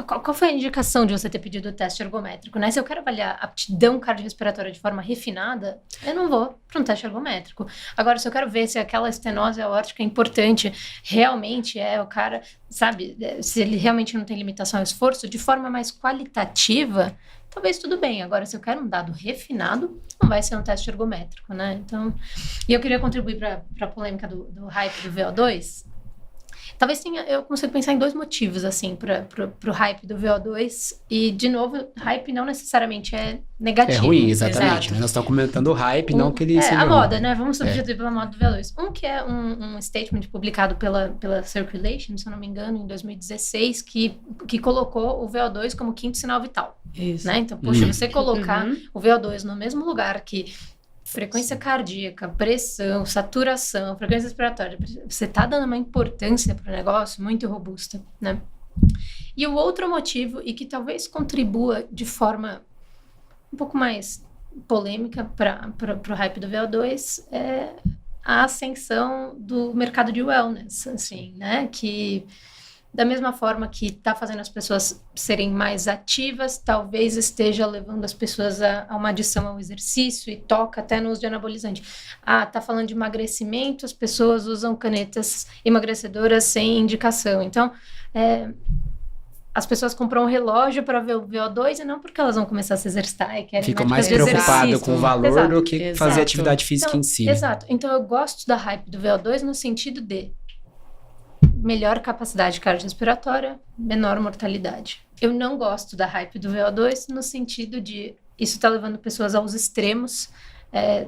Qual foi a indicação de você ter pedido o teste ergométrico, né? Se eu quero avaliar a aptidão cardiorrespiratória de forma refinada, eu não vou para um teste ergométrico. Agora, se eu quero ver se aquela estenose aórtica importante realmente o cara, sabe, se ele realmente não tem limitação ao esforço, de forma mais qualitativa, talvez tudo bem. Agora, se eu quero um dado refinado, não vai ser um teste ergométrico, né? Então, e eu queria contribuir para a polêmica do hype do VO2. Talvez eu consiga pensar em dois motivos, assim, para o hype do VO2. E, de novo, hype não necessariamente é negativo. É ruim, exatamente. Exato. Né? Nós estamos comentando o hype, não que ele seja a ruim. moda, né? Vamos substituir pela moda do VO2. Um que é um statement publicado pela Circulation, se eu não me engano, em 2016, que colocou o VO2 como quinto sinal vital. Isso. Né? Então, poxa, você colocar o VO2 no mesmo lugar que frequência cardíaca, pressão, saturação, frequência respiratória, você está dando uma importância para o negócio muito robusta, né? E o outro motivo, e que talvez contribua de forma um pouco mais polêmica para o hype do VO2, é a ascensão do mercado de wellness, assim, né? Que da mesma forma que está fazendo as pessoas serem mais ativas, talvez esteja levando as pessoas a uma adição ao exercício e toca até no uso de anabolizante. Tá falando de emagrecimento, as pessoas usam canetas emagrecedoras sem indicação. Então, as pessoas compram um relógio para ver o VO2 e não porque elas vão começar a se exercitar e querem Ficam mais preocupadas com o valor do que fazer atividade física em si. Exato. Então, eu gosto da hype do VO2 no sentido de melhor capacidade cardiorrespiratória, menor mortalidade. Eu não gosto da hype do VO2 no sentido de isso está levando pessoas aos extremos,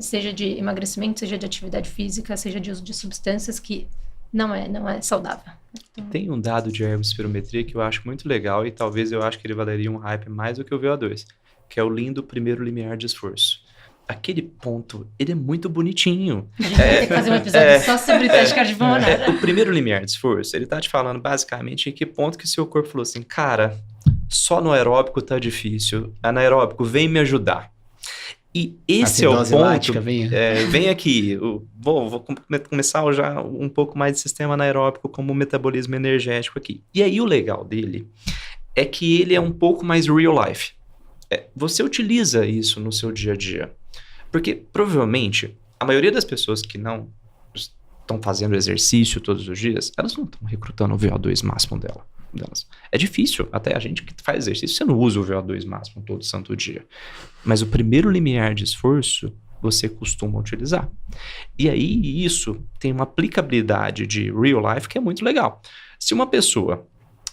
seja de emagrecimento, seja de atividade física, seja de uso de substâncias que não é saudável. Então... Tem um dado de ergospirometria que eu acho muito legal e talvez eu acho que ele valeria um hype mais do que o VO2, que é o lindo primeiro limiar de esforço. Aquele ponto, ele é muito bonitinho. A gente vai ter que fazer um episódio só sobre teste cardiopulmonar. O primeiro limiar de esforço, ele tá te falando basicamente em que ponto que o seu corpo falou assim, cara, só no aeróbico tá difícil, anaeróbico, vem me ajudar. E esse é o ponto, lática, vem aqui, vou começar já um pouco mais de sistema anaeróbico como metabolismo energético aqui. E aí o legal dele é que ele é um pouco mais real life. Você utiliza isso no seu dia a dia. Porque, provavelmente, a maioria das pessoas que não estão fazendo exercício todos os dias, elas não estão recrutando o VO2 máximo delas. É difícil, até a gente que faz exercício, você não usa o VO2 máximo todo santo dia. Mas o primeiro limiar de esforço, você costuma utilizar. E aí, isso tem uma aplicabilidade de real life que é muito legal. Se uma pessoa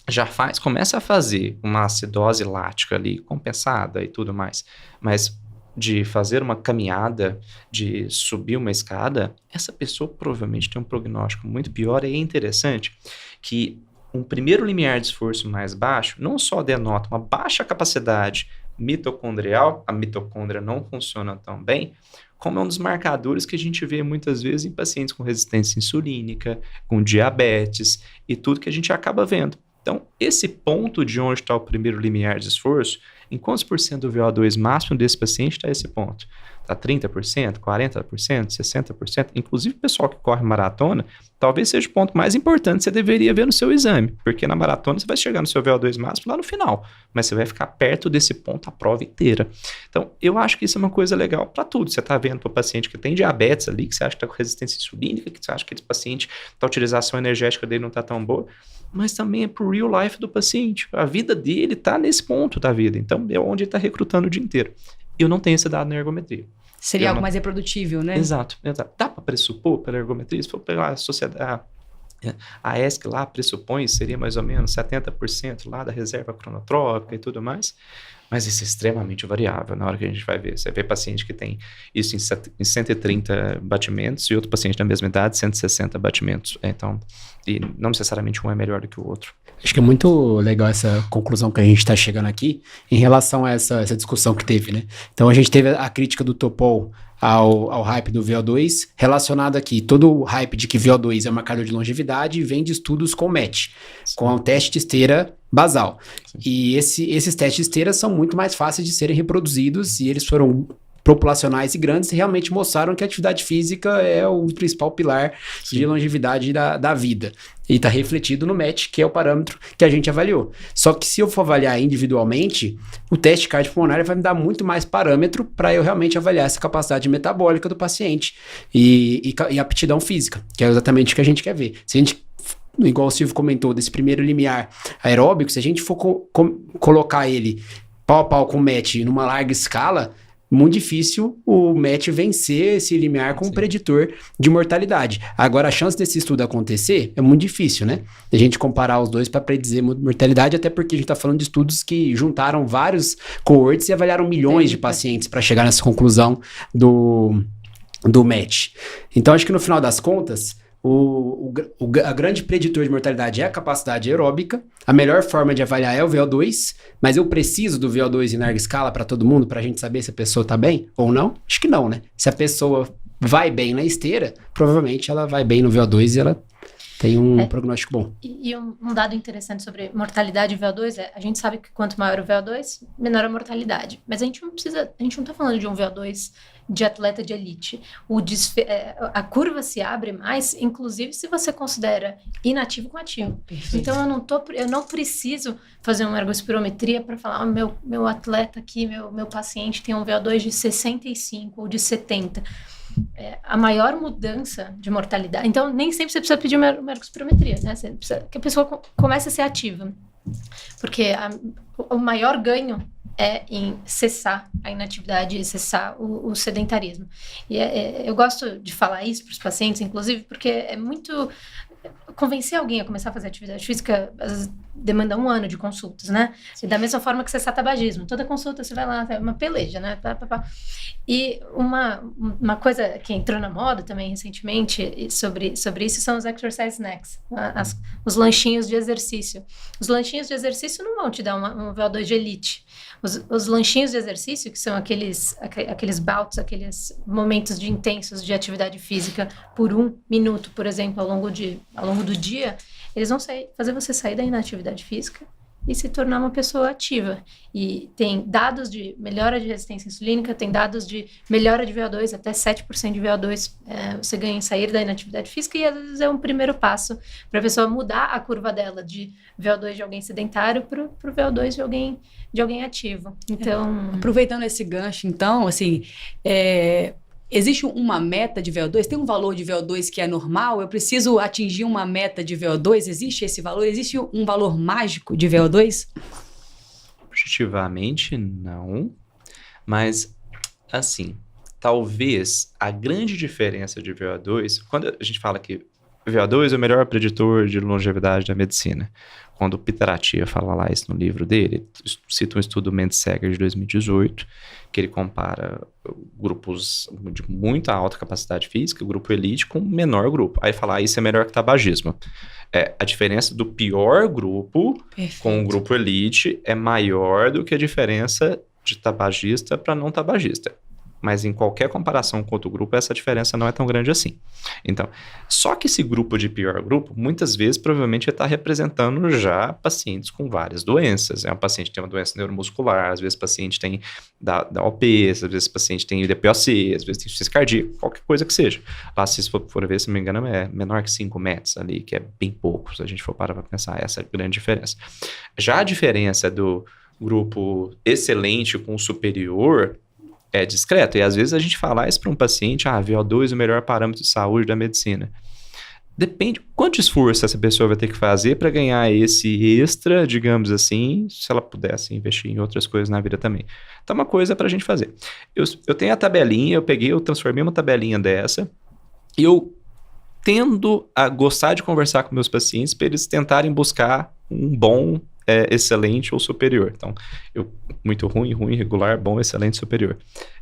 já começa a fazer uma acidose lática ali, compensada e tudo mais, mas de fazer uma caminhada, de subir uma escada, essa pessoa provavelmente tem um prognóstico muito pior. E é interessante que um primeiro limiar de esforço mais baixo não só denota uma baixa capacidade mitocondrial, a mitocôndria não funciona tão bem, como é um dos marcadores que a gente vê muitas vezes em pacientes com resistência insulínica, com diabetes e tudo que a gente acaba vendo. Então, esse ponto de onde está o primeiro limiar de esforço, em quantos por cento do VO2 máximo desse paciente está esse ponto? Está 30%, 40%, 60%? Inclusive, o pessoal que corre maratona, talvez seja o ponto mais importante que você deveria ver no seu exame, porque na maratona você vai chegar no seu VO2 máximo lá no final, mas você vai ficar perto desse ponto a prova inteira. Então, eu acho que isso é uma coisa legal para tudo. Você está vendo para o paciente que tem diabetes ali, que você acha que está com resistência insulínica, que você acha que esse paciente, a utilização energética dele não está tão boa, mas também é pro real life do paciente. A vida dele está nesse ponto da vida. Então, é onde ele está recrutando o dia inteiro. Eu não tenho esse dado na ergometria. Seria algo mais reprodutível, né? Exato. Dá para pressupor pela ergometria? Se for pegar a sociedade, a ESC lá pressupõe, seria mais ou menos 70% lá da reserva cronotrópica e tudo mais. Mas isso é extremamente variável na hora que a gente vai ver. Você vê paciente que tem isso em 130 batimentos e outro paciente da mesma idade, 160 batimentos. Então, e não necessariamente um é melhor do que o outro. Acho que é muito legal essa conclusão que a gente está chegando aqui em relação a essa discussão que teve, né? Então, a gente teve a crítica do Topol ao hype do VO2, relacionado aqui, todo o hype de que VO2 é um marcador de longevidade vem de estudos com MET, com o teste de esteira basal. Sim. E esses testes de esteira são muito mais fáceis de serem reproduzidos e eles foram populacionais e grandes e realmente mostraram que a atividade física é o principal pilar de longevidade da vida. E está refletido no MET, que é o parâmetro que a gente avaliou. Só que se eu for avaliar individualmente, o teste cardiopulmonar vai me dar muito mais parâmetro para eu realmente avaliar essa capacidade metabólica do paciente e aptidão física, que é exatamente o que a gente quer ver. Se a gente, igual o Silvio comentou, desse primeiro limiar aeróbico, se a gente for colocar ele pau a pau com o MET numa larga escala, muito difícil o MET vencer esse limiar como preditor de mortalidade. Agora, a chance desse estudo acontecer é muito difícil, né? A gente comparar os dois para predizer mortalidade, até porque a gente está falando de estudos que juntaram vários cohorts e avaliaram milhões de pacientes para chegar nessa conclusão do MET. Então, acho que no final das contas, a grande preditor de mortalidade é a capacidade aeróbica. A melhor forma de avaliar é o VO2, mas eu preciso do VO2 em larga escala para todo mundo, para a gente saber se a pessoa está bem ou não? Acho que não, né? Se a pessoa vai bem na esteira, provavelmente ela vai bem no VO2 e ela tem um prognóstico bom. E um dado interessante sobre mortalidade e VO2 a gente sabe que quanto maior o VO2, menor a mortalidade. Mas a gente não está falando de um VO2 de atleta de elite. A curva se abre mais, inclusive se você considera inativo com ativo. Perfeito. Então eu não preciso fazer uma ergospirometria para falar, meu atleta aqui, meu paciente tem um VO2 de 65 ou de 70. A maior mudança de mortalidade. Então, nem sempre você precisa pedir uma ergospirometria, né? Você precisa que a pessoa comece a ser ativa. Porque o maior ganho é em cessar a inatividade e cessar o sedentarismo. E eu gosto de falar isso para os pacientes, inclusive, porque é muito... Convencer alguém a começar a fazer atividade física às vezes demanda 1 ano de consultas, né? E da mesma forma que cessar tabagismo. Toda consulta você vai lá, é uma peleja, né? E uma coisa que entrou na moda também recentemente sobre isso são os exercise snacks, os lanchinhos de exercício. Os lanchinhos de exercício não vão te dar um VO2 de elite. Os lanchinhos de exercício, que são aqueles bouts, aqueles momentos intensos de atividade física por 1 minuto, por exemplo, ao longo do dia, eles vão fazer você sair da inatividade física e se tornar uma pessoa ativa. E tem dados de melhora de resistência insulínica, tem dados de melhora de VO2, até 7% de VO2 você ganha em sair da inatividade física, e às vezes é um primeiro passo para a pessoa mudar a curva dela de VO2 de alguém sedentário para o VO2 de alguém ativo. Então... Aproveitando esse gancho, então, assim... Existe uma meta de VO2? Tem um valor de VO2 que é normal? Eu preciso atingir uma meta de VO2? Existe esse valor? Existe um valor mágico de VO2? Objetivamente, não. Mas, assim, talvez a grande diferença de VO2... Quando a gente fala que VO2 é o melhor preditor de longevidade da medicina. Quando o Peter Attia fala lá isso no livro dele, ele cita um estudo do Mendes-Seeger de 2018, que ele compara grupos de muita alta capacidade física, o grupo elite, com o menor grupo. Aí fala, isso é melhor que tabagismo. A diferença do pior grupo com o grupo elite é maior do que a diferença de tabagista para não tabagista. Mas em qualquer comparação com outro grupo, essa diferença não é tão grande assim. Então, só que esse grupo de pior grupo, muitas vezes, provavelmente, está representando já pacientes com várias doenças. Um paciente tem uma doença neuromuscular, às vezes o paciente tem da OP, às vezes o paciente tem DPOC, às vezes tem insuficiência cardíaca, qualquer coisa que seja. Lá, se for ver, se não me engano, é menor que 5 metros ali, que é bem pouco, se a gente for parar para pensar, essa é a grande diferença. Já a diferença do grupo excelente com o superior é discreto, e às vezes a gente fala isso para um paciente, VO2 é o melhor parâmetro de saúde da medicina. Depende quanto esforço essa pessoa vai ter que fazer para ganhar esse extra, digamos assim, se ela pudesse investir em outras coisas na vida também. Então, uma coisa para a gente fazer. Eu tenho a tabelinha, eu transformei uma tabelinha dessa, e eu tendo a gostar de conversar com meus pacientes para eles tentarem buscar um bom, excelente ou superior. Então, muito ruim, regular, bom, excelente, superior.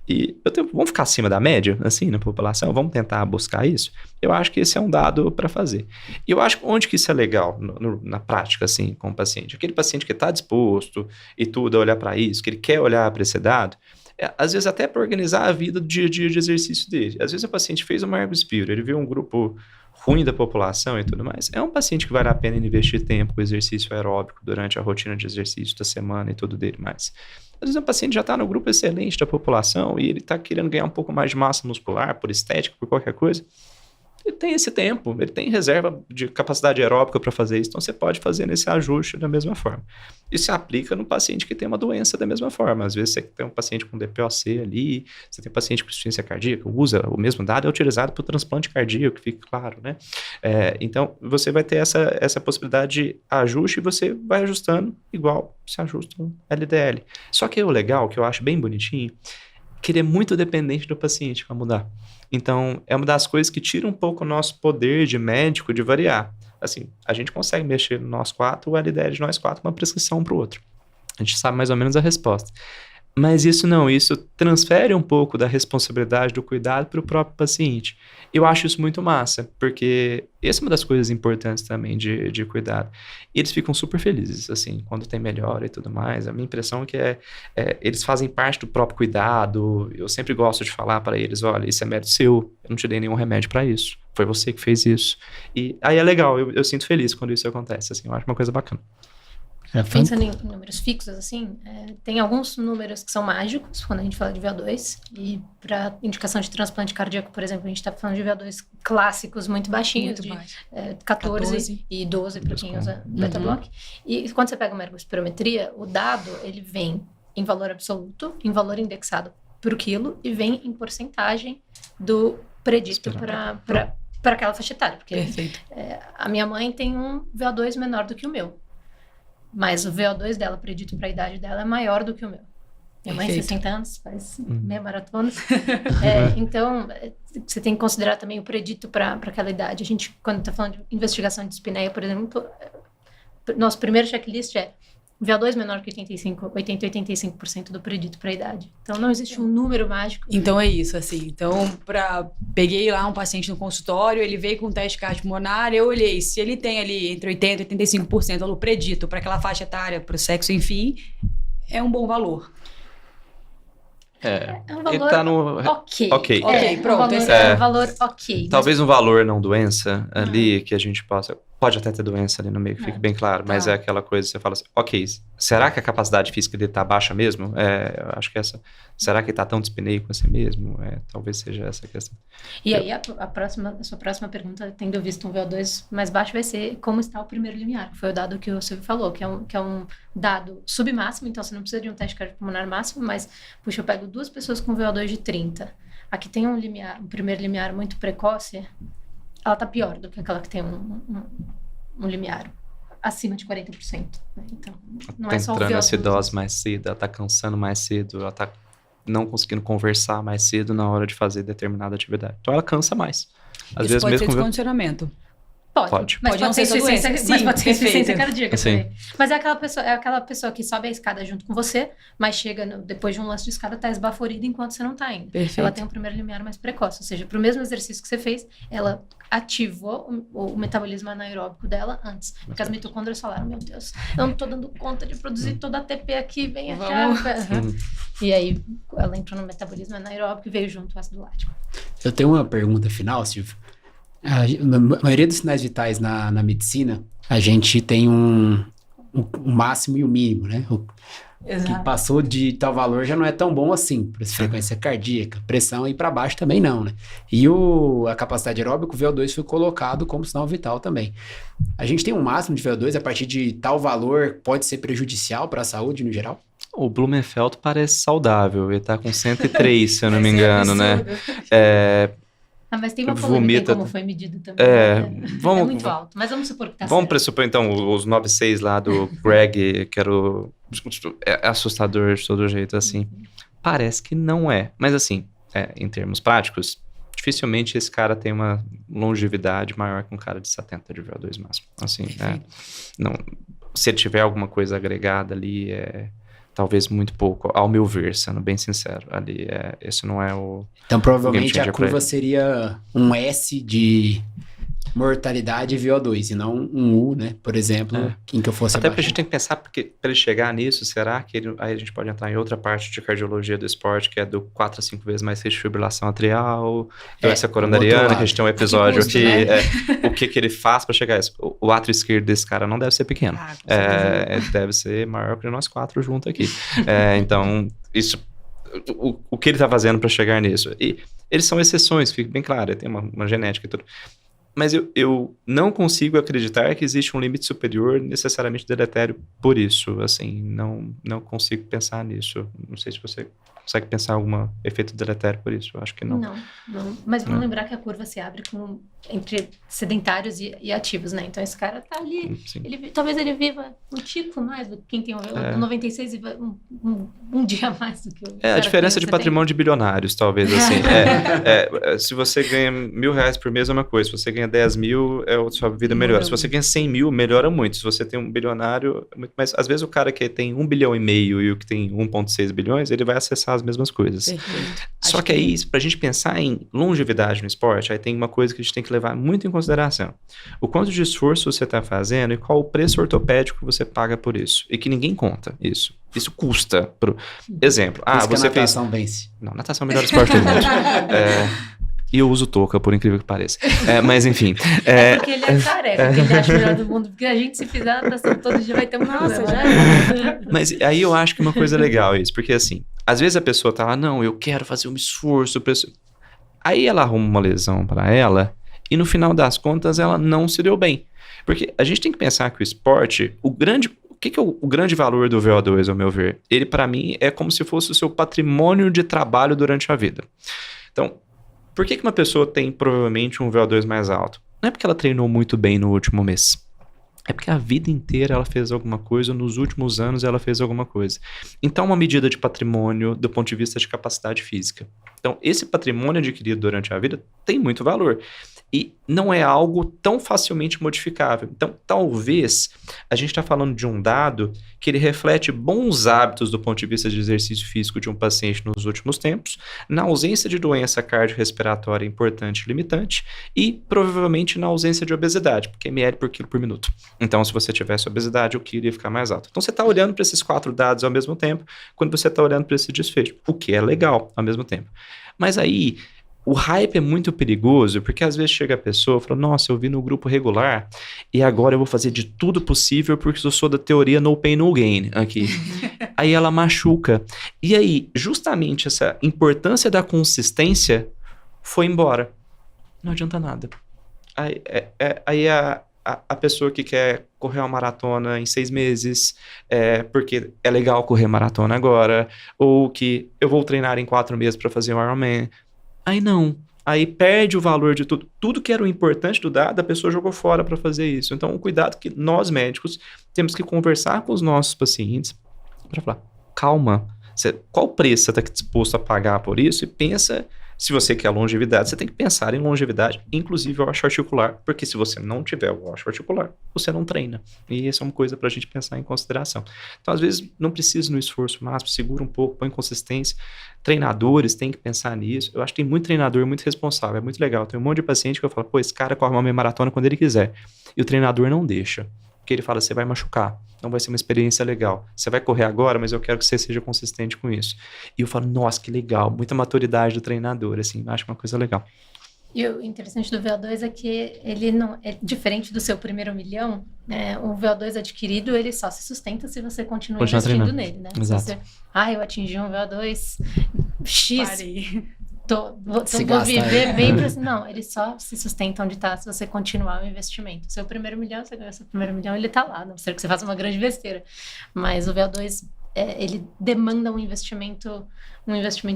E vamos ficar acima da média, assim, na população? Vamos tentar buscar isso? Eu acho que esse é um dado para fazer. E eu acho que onde que isso é legal na prática, assim, com o paciente? Aquele paciente que está disposto e tudo a olhar para isso, que ele quer olhar para esse dado, às vezes até para organizar a vida do dia a dia de exercício dele. Às vezes o paciente fez uma ergospiro, ele viu um grupo ruim da população e tudo mais, é um paciente que vale a pena investir tempo com exercício aeróbico durante a rotina de exercício da semana e tudo dele mais. Às vezes o paciente já está no grupo excelente da população e ele está querendo ganhar um pouco mais de massa muscular, por estética, por qualquer coisa. Ele tem esse tempo, ele tem reserva de capacidade aeróbica para fazer isso, então você pode fazer nesse ajuste da mesma forma. Isso se aplica no paciente que tem uma doença da mesma forma. Às vezes você tem um paciente com DPOC ali, você tem um paciente com insuficiência cardíaca, usa o mesmo dado, é utilizado para o transplante cardíaco, que fica claro, né? Então, você vai ter essa possibilidade de ajuste e você vai ajustando igual se ajusta um LDL. Só que o legal, que eu acho bem bonitinho, que ele é muito dependente do paciente para mudar. Então, é uma das coisas que tira um pouco o nosso poder de médico de variar. Assim, a gente consegue mexer no nós 4, o LDL de nós 4, uma prescrição para o outro. A gente sabe mais ou menos a resposta. Mas isso transfere um pouco da responsabilidade do cuidado para o próprio paciente. Eu acho isso muito massa, porque essa é uma das coisas importantes também de cuidado. E eles ficam super felizes, assim, quando tem melhora e tudo mais. A minha impressão é que eles fazem parte do próprio cuidado. Eu sempre gosto de falar para eles, olha, isso é mérito seu, eu não te dei nenhum remédio para isso. Foi você que fez isso. E aí é legal, eu sinto feliz quando isso acontece, assim, eu acho uma coisa bacana. Pensando em números fixos, assim, tem alguns números que são mágicos, quando a gente fala de VO2, e para indicação de transplante cardíaco, por exemplo, a gente está falando de VO2 clássicos muito baixinhos, Muito de baixo. 14 e 12 para quem usa beta-block. E quando você pega uma ergospirometria, o dado, ele vem em valor absoluto, em valor indexado por quilo, e vem em porcentagem do predito para aquela faixa etária. Porque Perfeito. a minha mãe tem um VO2 menor do que o meu. Mas o VO2 dela, predito para a idade dela, é maior do que o meu. Minha mãe, 60 anos, faz meia maratona. Então, você tem que considerar também o predito para aquela idade. A gente, quando está falando de investigação de dispneia, por exemplo, nosso primeiro checklist é VO2 menor que 85% do predito para a idade. Então, não existe um número mágico. Então é isso, assim. Então, peguei lá um paciente no consultório, ele veio com um teste cardiopulmonar, eu olhei, se ele tem ali entre 80% e 85% do predito para aquela faixa etária, para o sexo, enfim, é um bom valor. É um valor ele tá no... ok. Ok, pronto. É um valor ok. Talvez um valor não doença ali que a gente possa... Pode até ter doença ali no meio, que fique bem claro, mas é aquela coisa, você fala assim, ok, será que a capacidade física dele tá baixa mesmo? Eu acho que será que ele tá tão dispneico assim mesmo? Talvez seja essa a questão. E aí, a sua próxima pergunta, tendo visto um VO2 mais baixo, vai ser como está o primeiro limiar, que foi o dado que o Silvio falou, que é um dado submáximo, então você não precisa de um teste cardiopulmonar máximo, mas, puxa, eu pego 2 pessoas com VO2 de 30, aqui tem um primeiro limiar muito precoce, ela tá pior do que aquela que tem um limiar acima de 40%. Né? Então, não é só o VO2. Entrando essa dose mais cedo, ela tá cansando mais cedo, ela tá não conseguindo conversar mais cedo na hora de fazer determinada atividade. Então, ela cansa mais. Às vezes pode mesmo ser descondicionamento. Pode. Mas pode ser insuficiência cardíaca também. Mas é aquela pessoa que sobe a escada junto com você, mas chega depois de um lance de escada, tá esbaforida enquanto você não tá ainda. Perfeito. Ela tem um primeiro limiar mais precoce, ou seja, pro mesmo exercício que você fez, ela ativou o metabolismo anaeróbico dela antes. Porque as mitocôndrias falaram, meu Deus, eu não tô dando conta de produzir toda a ATP aqui, vem a chave. E aí, ela entrou no metabolismo anaeróbico e veio junto o ácido lático. Eu tenho uma pergunta final, Silvio. Na maioria dos sinais vitais na medicina, a gente tem um máximo e um mínimo, né? O que passou de tal valor já não é tão bom assim, para frequência cardíaca, pressão e para baixo também não, né? E a capacidade aeróbica, o VO2 foi colocado como sinal vital também. A gente tem um máximo de VO2 a partir de tal valor, pode ser prejudicial para a saúde no geral? O Blumenfeld parece saudável, ele tá com 103, se eu não me engano, né? Mas tem uma polêmica em como foi medido também. É muito alto, mas vamos supor que tá Vamos pressupor, então, os 9,6 lá do Greg, que era é assustador de todo jeito, assim. Parece que não é. Mas, assim, em termos práticos, dificilmente esse cara tem uma longevidade maior que um cara de 70 de VO2 máximo. Assim, não, se ele tiver alguma coisa agregada ali, talvez muito pouco, ao meu ver, sendo bem sincero. Ali, esse não é o... Então, provavelmente a curva seria um S de mortalidade e VO2, e não um U, né? Por exemplo, em que eu fosse até porque a gente tem que pensar, porque para ele chegar nisso, será que aí a gente pode entrar em outra parte de cardiologia do esporte, que é do 4 a 5 vezes mais risco de fibrilação atrial, doença coronariana, que a gente tem um episódio aqui, o que ele faz para chegar a isso. O átrio esquerdo desse cara não deve ser pequeno, deve ser maior que nós 4 juntos aqui. Então, isso... O que ele está fazendo para chegar nisso? E eles são exceções, fica bem claro, tem uma genética e tudo. Mas eu não consigo acreditar que existe um limite superior necessariamente deletério por isso, assim, não consigo pensar nisso. Não sei se você consegue pensar algum efeito deletério por isso? Eu acho que não. Não. Mas vamos lembrar que a curva se abre entre sedentários e ativos, né? Então esse cara tá ali, talvez ele viva um tico mais do que quem tem o 96 e um dia a mais do que o a diferença de patrimônio de bilionários, talvez, assim. Se você ganha R$1.000 por mês é uma coisa, se você ganha 10 mil, a sua vida melhora. Se você ganha 100 mil, melhora muito. Se você tem um bilionário, é muito mais. Às vezes o cara que tem 1,5 bilhão e o que tem 1,6 bilhões, ele vai acessar as mesmas coisas. Perfeito. Só que aí, pra gente pensar em longevidade no esporte, aí tem uma coisa que a gente tem que levar muito em consideração. O quanto de esforço você está fazendo e qual o preço ortopédico que você paga por isso. E que ninguém conta isso. Isso custa. Exemplo. Você fez... natação vence. Não, natação é o melhor esporte do mundo. E eu uso touca, por incrível que pareça. Mas enfim. Porque ele é careca, que ele acha o melhor do mundo. Porque a gente, se fizer a natação todo dia, vai ter um problema. Mas aí eu acho que uma coisa legal é isso. Porque assim, às vezes a pessoa tá lá, não, eu quero fazer um esforço. Aí ela arruma uma lesão para ela e no final das contas ela não se deu bem. Porque a gente tem que pensar que o esporte, o que é o grande valor do VO2, ao meu ver? Ele, para mim, é como se fosse o seu patrimônio de trabalho durante a vida. Então, por que uma pessoa tem provavelmente um VO2 mais alto? Não é porque ela treinou muito bem no último mês. É porque a vida inteira ela fez alguma coisa, nos últimos anos ela fez alguma coisa. Então, uma medida de patrimônio do ponto de vista de capacidade física. Então, esse patrimônio adquirido durante a vida tem muito valor. E não é algo tão facilmente modificável. Então, talvez a gente está falando de um dado que ele reflete bons hábitos do ponto de vista de exercício físico de um paciente nos últimos tempos, na ausência de doença cardiorrespiratória importante e limitante e provavelmente na ausência de obesidade, porque ml por quilo por minuto. Então, se você tivesse obesidade, o quilo ia ficar mais alto. Então, você está olhando para esses 4 dados ao mesmo tempo, quando você está olhando para esse desfecho, o que é legal ao mesmo tempo. Mas aí, o hype é muito perigoso, porque às vezes chega a pessoa e fala, nossa, eu vi no grupo regular e agora eu vou fazer de tudo possível porque eu sou da teoria no pain, no gain aqui. Aí ela machuca. E aí, justamente essa importância da consistência foi embora. Não adianta nada. Aí a pessoa que quer correr uma maratona em 6 meses, porque é legal correr maratona agora, ou que eu vou treinar em 4 meses para fazer um Ironman. Aí não. Aí perde o valor de tudo. Tudo que era o importante do dado, a pessoa jogou fora para fazer isso. Então, um cuidado que nós médicos temos que conversar com os nossos pacientes para falar, calma, qual preço você está disposto a pagar por isso? E pensa, se você quer longevidade, você tem que pensar em longevidade, inclusive o osso articular, porque se você não tiver o osso articular, você não treina. E essa é uma coisa para a gente pensar em consideração. Então, às vezes, não precisa no esforço máximo, segura um pouco, põe consistência. Treinadores têm que pensar nisso. Eu acho que tem muito treinador muito responsável, é muito legal. Tem um monte de paciente que eu falo, esse cara corre uma meia maratona quando ele quiser. E o treinador não deixa. Porque ele fala, você vai machucar, não vai ser uma experiência legal. Você vai correr agora, mas eu quero que você seja consistente com isso. E eu falo, nossa, que legal, muita maturidade do treinador, assim, acho uma coisa legal. E o interessante do VO2 é que ele não é diferente do seu primeiro milhão, né? O VO2 adquirido, ele só se sustenta se você continua investindo treinando nele, né? Exato. Se você, eu atingi um VO2 X, vou viver bem pra... Não, ele só se sustenta onde está se você continuar o investimento. Seu primeiro milhão, você ganhou seu primeiro milhão, ele está lá, a não ser que você faça uma grande besteira. Mas o VO2, ele demanda um investimento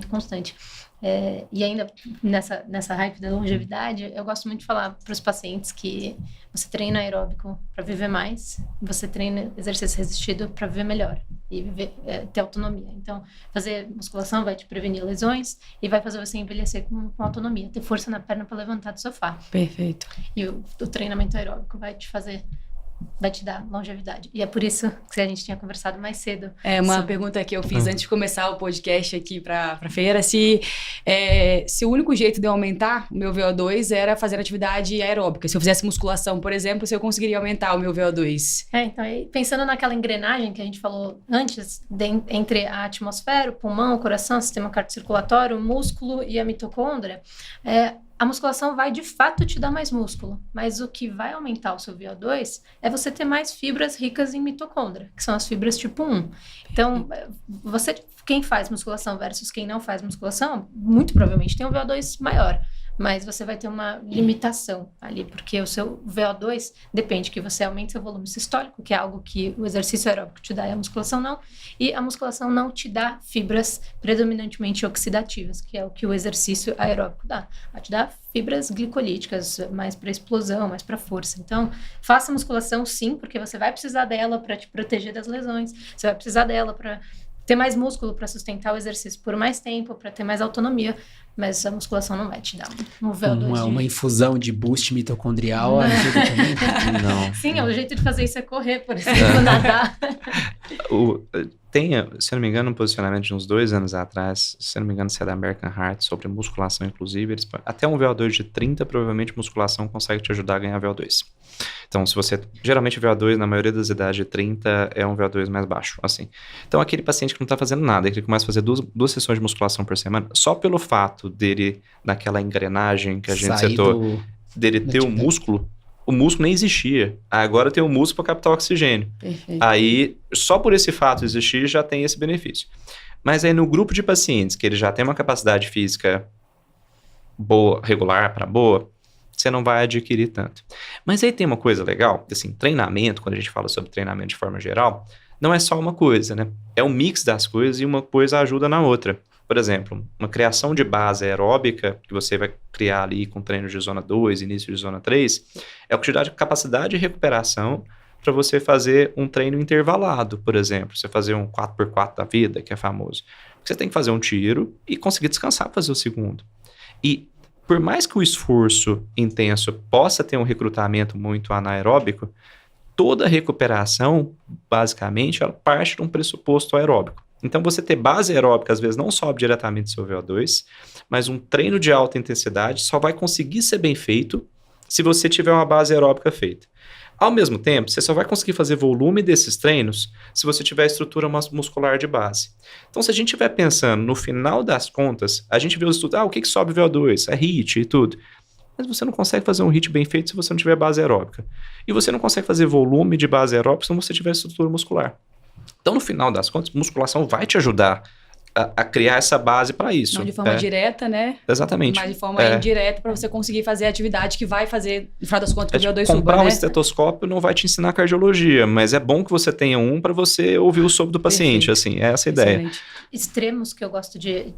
constante. E ainda nessa hype da longevidade, eu gosto muito de falar para os pacientes que você treina aeróbico para viver mais, você treina exercício resistido para viver melhor e ter autonomia. Então, fazer musculação vai te prevenir lesões e vai fazer você envelhecer com autonomia, ter força na perna para levantar do sofá. Perfeito. E o treinamento aeróbico vai te dar longevidade. E é por isso que a gente tinha conversado mais cedo. Uma pergunta que eu fiz antes de começar o podcast aqui pra feira, se o único jeito de eu aumentar o meu VO2 era fazer atividade aeróbica. Se eu fizesse musculação, por exemplo, se eu conseguiria aumentar o meu VO2. Então, pensando naquela engrenagem que a gente falou antes, entre a atmosfera, o pulmão, o coração, o sistema cardiocirculatório, o músculo e a mitocôndria, a musculação vai, de fato, te dar mais músculo, mas o que vai aumentar o seu VO2 é você ter mais fibras ricas em mitocôndria, que são as fibras tipo 1. Então, quem faz musculação versus quem não faz musculação, muito provavelmente tem um VO2 maior, mas você vai ter uma limitação ali, porque o seu VO2 depende que você aumente seu volume sistólico, que é algo que o exercício aeróbico te dá e a musculação não, e a musculação não te dá fibras predominantemente oxidativas, que é o que o exercício aeróbico dá. Ela te dá fibras glicolíticas, mais para explosão, mais para força. Então, faça musculação sim, porque você vai precisar dela para te proteger das lesões, você vai precisar dela para ter mais músculo para sustentar o exercício por mais tempo, para ter mais autonomia, mas a musculação não vai te dar um VO2 uma infusão de boost mitocondrial ajuda também? Não. Sim, o jeito de fazer isso é correr, por exemplo, nadar. Tem, se eu não me engano, um posicionamento de uns 2 anos atrás, se eu não me engano, se é da American Heart, sobre musculação, inclusive, até um VO2 de 30, provavelmente musculação consegue te ajudar a ganhar VO2. Então, se você, geralmente o VO2, na maioria das idades de 30, é um VO2 mais baixo, assim. Então, aquele paciente que não está fazendo nada, que ele começa a fazer duas sessões de musculação por semana, só pelo fato dele, naquela engrenagem que a gente citou, dele ter o músculo nem existia. Agora tem o músculo para captar oxigênio. Perfeito. Aí, só por esse fato existir, já tem esse benefício. Mas aí, no grupo de pacientes que ele já tem uma capacidade física boa, regular para boa, você não vai adquirir tanto. Mas aí tem uma coisa legal, assim, treinamento, quando a gente fala sobre treinamento de forma geral, não é só uma coisa, né? É um mix das coisas e uma coisa ajuda na outra. Por exemplo, uma criação de base aeróbica, que você vai criar ali com treino de zona 2, início de zona 3, é o que te dá capacidade de recuperação para você fazer um treino intervalado, por exemplo. Você fazer um 4x4 da vida, que é famoso. Você tem que fazer um tiro e conseguir descansar para fazer o segundo. E por mais que o esforço intenso possa ter um recrutamento muito anaeróbico, toda recuperação, basicamente, ela parte de um pressuposto aeróbico. Então, você ter base aeróbica, às vezes, não sobe diretamente seu VO2, mas um treino de alta intensidade só vai conseguir ser bem feito se você tiver uma base aeróbica feita. Ao mesmo tempo, você só vai conseguir fazer volume desses treinos se você tiver estrutura muscular de base. Então, se a gente estiver pensando no final das contas, a gente vê os estudos, o que sobe VO2? É HIIT e tudo. Mas você não consegue fazer um HIIT bem feito se você não tiver base aeróbica. E você não consegue fazer volume de base aeróbica se você tiver estrutura muscular. Então, no final das contas, musculação vai te ajudar a criar essa base para isso. Não de forma direta, né? Exatamente. Mas de forma indireta para você conseguir fazer a atividade que vai fazer, no final das contas, que o VO2 suba, comprar né? um estetoscópio não vai te ensinar cardiologia, mas é bom que você tenha um para você ouvir o sopro do paciente, assim, é essa a ideia. Excelente. Extremos que eu gosto de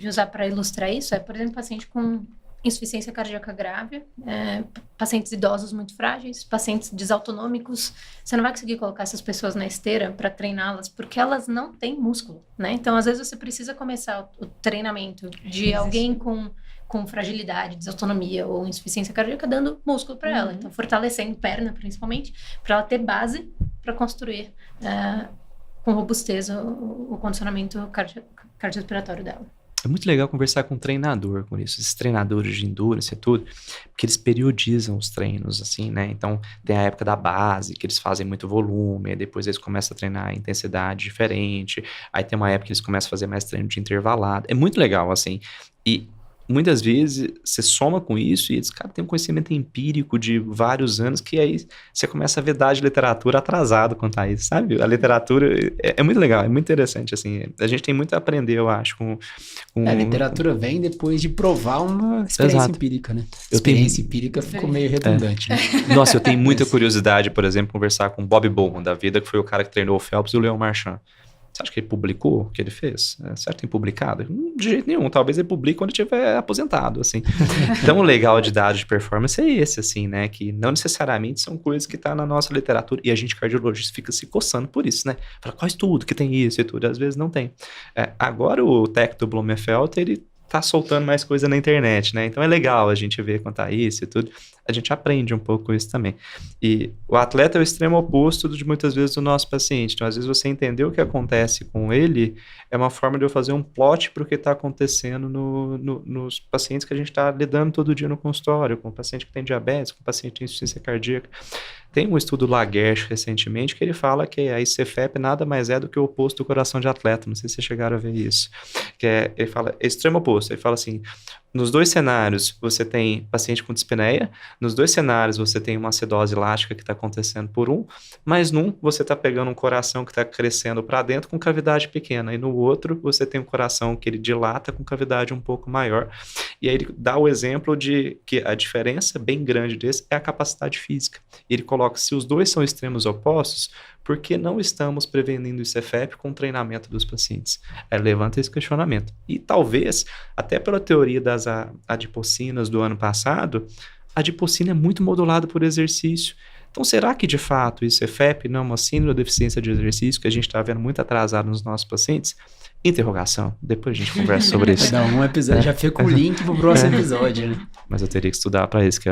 usar para ilustrar isso é, por exemplo, paciente com insuficiência cardíaca grave, pacientes idosos muito frágeis, pacientes desautonômicos. Você não vai conseguir colocar essas pessoas na esteira para treiná-las porque elas não têm músculo, né? Então, às vezes, você precisa começar o treinamento de alguém com fragilidade, desautonomia ou insuficiência cardíaca dando músculo para ela. Então, fortalecendo perna, principalmente, para ela ter base para construir com robustez o condicionamento cardiorrespiratório dela. É muito legal conversar com um treinador com isso, esses treinadores de endurance e tudo, porque eles periodizam os treinos, assim, né? Então, tem a época da base, que eles fazem muito volume, aí depois eles começam a treinar em intensidade diferente, aí tem uma época que eles começam a fazer mais treino de intervalado. É muito legal, assim. E muitas vezes você soma com isso e eles, cara, tem um conhecimento empírico de vários anos que aí você começa a ver dados de literatura atrasado quanto a isso, sabe? A literatura é muito legal, é muito interessante, assim. A gente tem muito a aprender, eu acho, com A literatura vem depois de provar uma experiência empírica, né? Experiência empírica ficou meio redundante, né? Nossa, eu tenho muita curiosidade, por exemplo, conversar com o Bob Bowman da vida, que foi o cara que treinou o Phelps e o Leon Marchand. Você acha que ele publicou o que ele fez? Certo, tem publicado? De jeito nenhum. Talvez ele publique quando estiver aposentado, assim. Então, o legal de dados de performance é esse, assim, né? Que não necessariamente são coisas que tá na nossa literatura. E a gente, cardiologista, fica se coçando por isso, né? Fala, qual estudo que tem isso e tudo? Às vezes não tem. Agora, o Tech do Blumenfeld, ele tá soltando mais coisa na internet, né? Então, é legal a gente ver quanto a isso e tudo. A gente aprende um pouco com isso também. E o atleta é o extremo oposto de muitas vezes do nosso paciente. Então, às vezes você entender o que acontece com ele é uma forma de eu fazer um plot para o que está acontecendo nos pacientes que a gente está lidando todo dia no consultório, com o paciente que tem diabetes, com o paciente que tem insuficiência cardíaca. Tem um estudo Laguerre recentemente que ele fala que a ICFEP nada mais é do que o oposto do coração de atleta. Não sei se vocês chegaram a ver isso. Ele fala extremo oposto. Ele fala assim, nos 2 cenários, você tem paciente com dispneia, nos 2 cenários, você tem uma acidose elástica que está acontecendo por um, mas num, você está pegando um coração que está crescendo para dentro com cavidade pequena, e no outro, você tem um coração que ele dilata com cavidade um pouco maior. E aí ele dá o exemplo de que a diferença bem grande desse é a capacidade física. E ele coloca, se os 2 são extremos opostos, por que não estamos prevenindo o CFEP com o treinamento dos pacientes? Levanta esse questionamento. E talvez, até pela teoria das adipocinas do ano passado, a adipocina é muito modulada por exercício. Então, será que de fato o CFEP não é uma síndrome de deficiência de exercício que a gente está vendo muito atrasado nos nossos pacientes? Interrogação. Depois a gente conversa sobre isso. Não, um episódio já fica o link pro próximo episódio, né? Mas eu teria que estudar para isso, que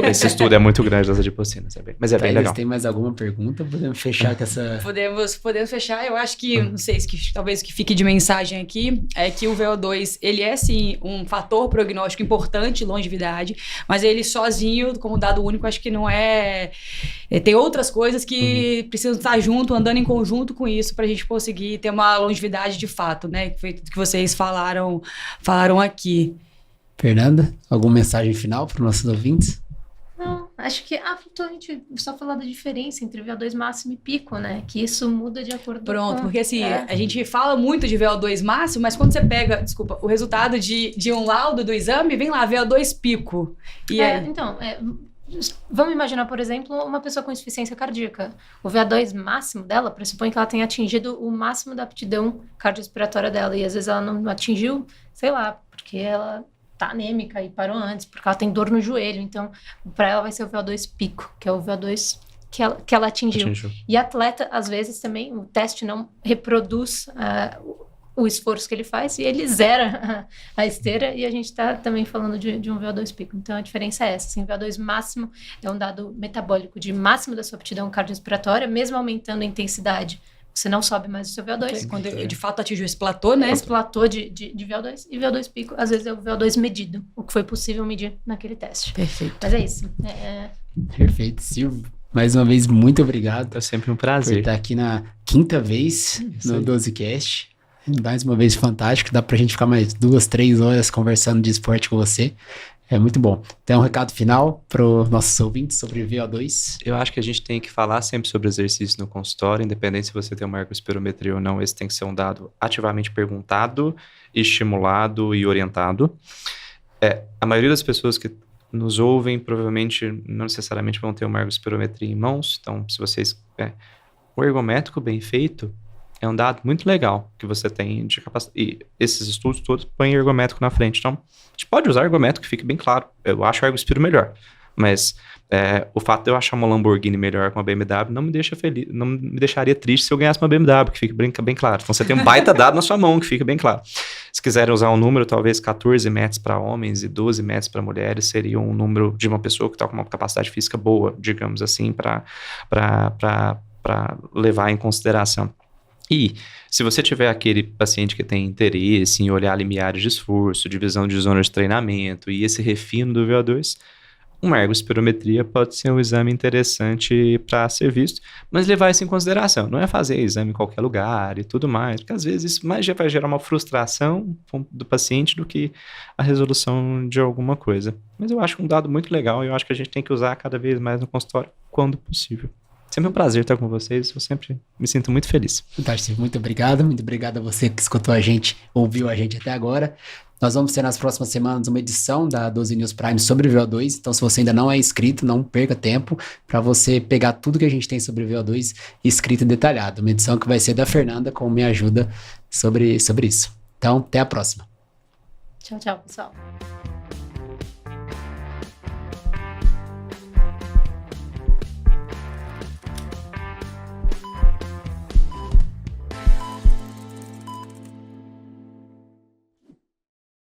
esse estudo é muito grande das adipocinas. Mas é bem legal. Tem mais alguma pergunta? Podemos fechar com essa... Podemos fechar. Eu acho que, não sei, talvez o que fique de mensagem aqui é que o VO2, ele é sim um fator prognóstico importante, longevidade, mas ele sozinho, como dado único, acho que não é... Tem outras coisas que precisam estar junto, andando em conjunto com isso, para a gente conseguir ter uma longevidade de fato, né? Que foi tudo que vocês falaram aqui. Fernanda, alguma mensagem final para os nossos ouvintes? Não, acho que faltou a gente só falar da diferença entre VO2 máximo e pico, né? Que isso muda de acordo com... Porque assim, a gente fala muito de VO2 máximo, mas quando você pega, o resultado de um laudo do exame, vem lá, VO2 pico. E vamos imaginar, por exemplo, uma pessoa com insuficiência cardíaca. O VO2 máximo dela pressupõe que ela tenha atingido o máximo da aptidão cardiorrespiratória dela. E às vezes ela não atingiu, sei lá, porque ela tá anêmica e parou antes, porque ela tem dor no joelho. Então, para ela vai ser o VO2 pico, que é o VO2 que ela atingiu. E atleta, às vezes também, o teste não reproduz o esforço que ele faz e ele zera a esteira, e a gente está também falando de um VO2 pico. Então a diferença é essa, assim, o VO2 máximo é um dado metabólico de máximo da sua aptidão cardiorrespiratória, mesmo aumentando a intensidade, você não sobe mais o seu VO2. Quando de fato atingiu esse platô, né? Esse platô de VO2, e VO2 pico, às vezes é o VO2 medido, o que foi possível medir naquele teste. Perfeito. Mas é isso. Perfeito, Silvio. Mais uma vez, muito obrigado. É sempre um prazer. Por estar aqui na 5ª vez no 12Cast. Mais uma vez fantástico, dá pra gente ficar mais 2, 3 horas conversando de esporte com você. É muito bom. Tem um recado final para os nossos ouvintes sobre VO2? Eu acho que a gente tem que falar sempre sobre exercício no consultório, independente se você tem uma ergospirometria ou não, esse tem que ser um dado ativamente perguntado, estimulado e orientado. A maioria das pessoas que nos ouvem provavelmente não necessariamente vão ter uma ergospirometria em mãos, então se vocês... o ergométrico bem feito é um dado muito legal que você tem de capacidade. E esses estudos todos põem ergométrico na frente. Então, a gente pode usar ergométrico, que fique bem claro. Eu acho o ergospiro melhor. Mas o fato de eu achar uma Lamborghini melhor que uma BMW não me deixa feliz, não me deixaria triste se eu ganhasse uma BMW, que fique bem claro. Então, você tem um baita dado na sua mão, que fica bem claro. Se quiserem usar um número, talvez 14 metros para homens e 12 metros para mulheres, seria um número de uma pessoa que está com uma capacidade física boa, digamos assim, para levar em consideração. E se você tiver aquele paciente que tem interesse em olhar limiares de esforço, divisão de zonas de treinamento e esse refino do VO2, uma ergospirometria pode ser um exame interessante para ser visto, mas levar isso em consideração. Não é fazer exame em qualquer lugar e tudo mais, porque às vezes isso mais já vai gerar uma frustração do paciente do que a resolução de alguma coisa. Mas eu acho um dado muito legal e eu acho que a gente tem que usar cada vez mais no consultório quando possível. Sempre um prazer estar com vocês, eu sempre me sinto muito feliz. Fantástico, muito obrigado a você que escutou a gente, ouviu a gente até agora. Nós vamos ter nas próximas semanas uma edição da 12 News Prime sobre VO2, então se você ainda não é inscrito, não perca tempo para você pegar tudo que a gente tem sobre VO2 escrito e detalhado. Uma edição que vai ser da Fernanda com minha ajuda sobre isso. Então, até a próxima. Tchau, pessoal.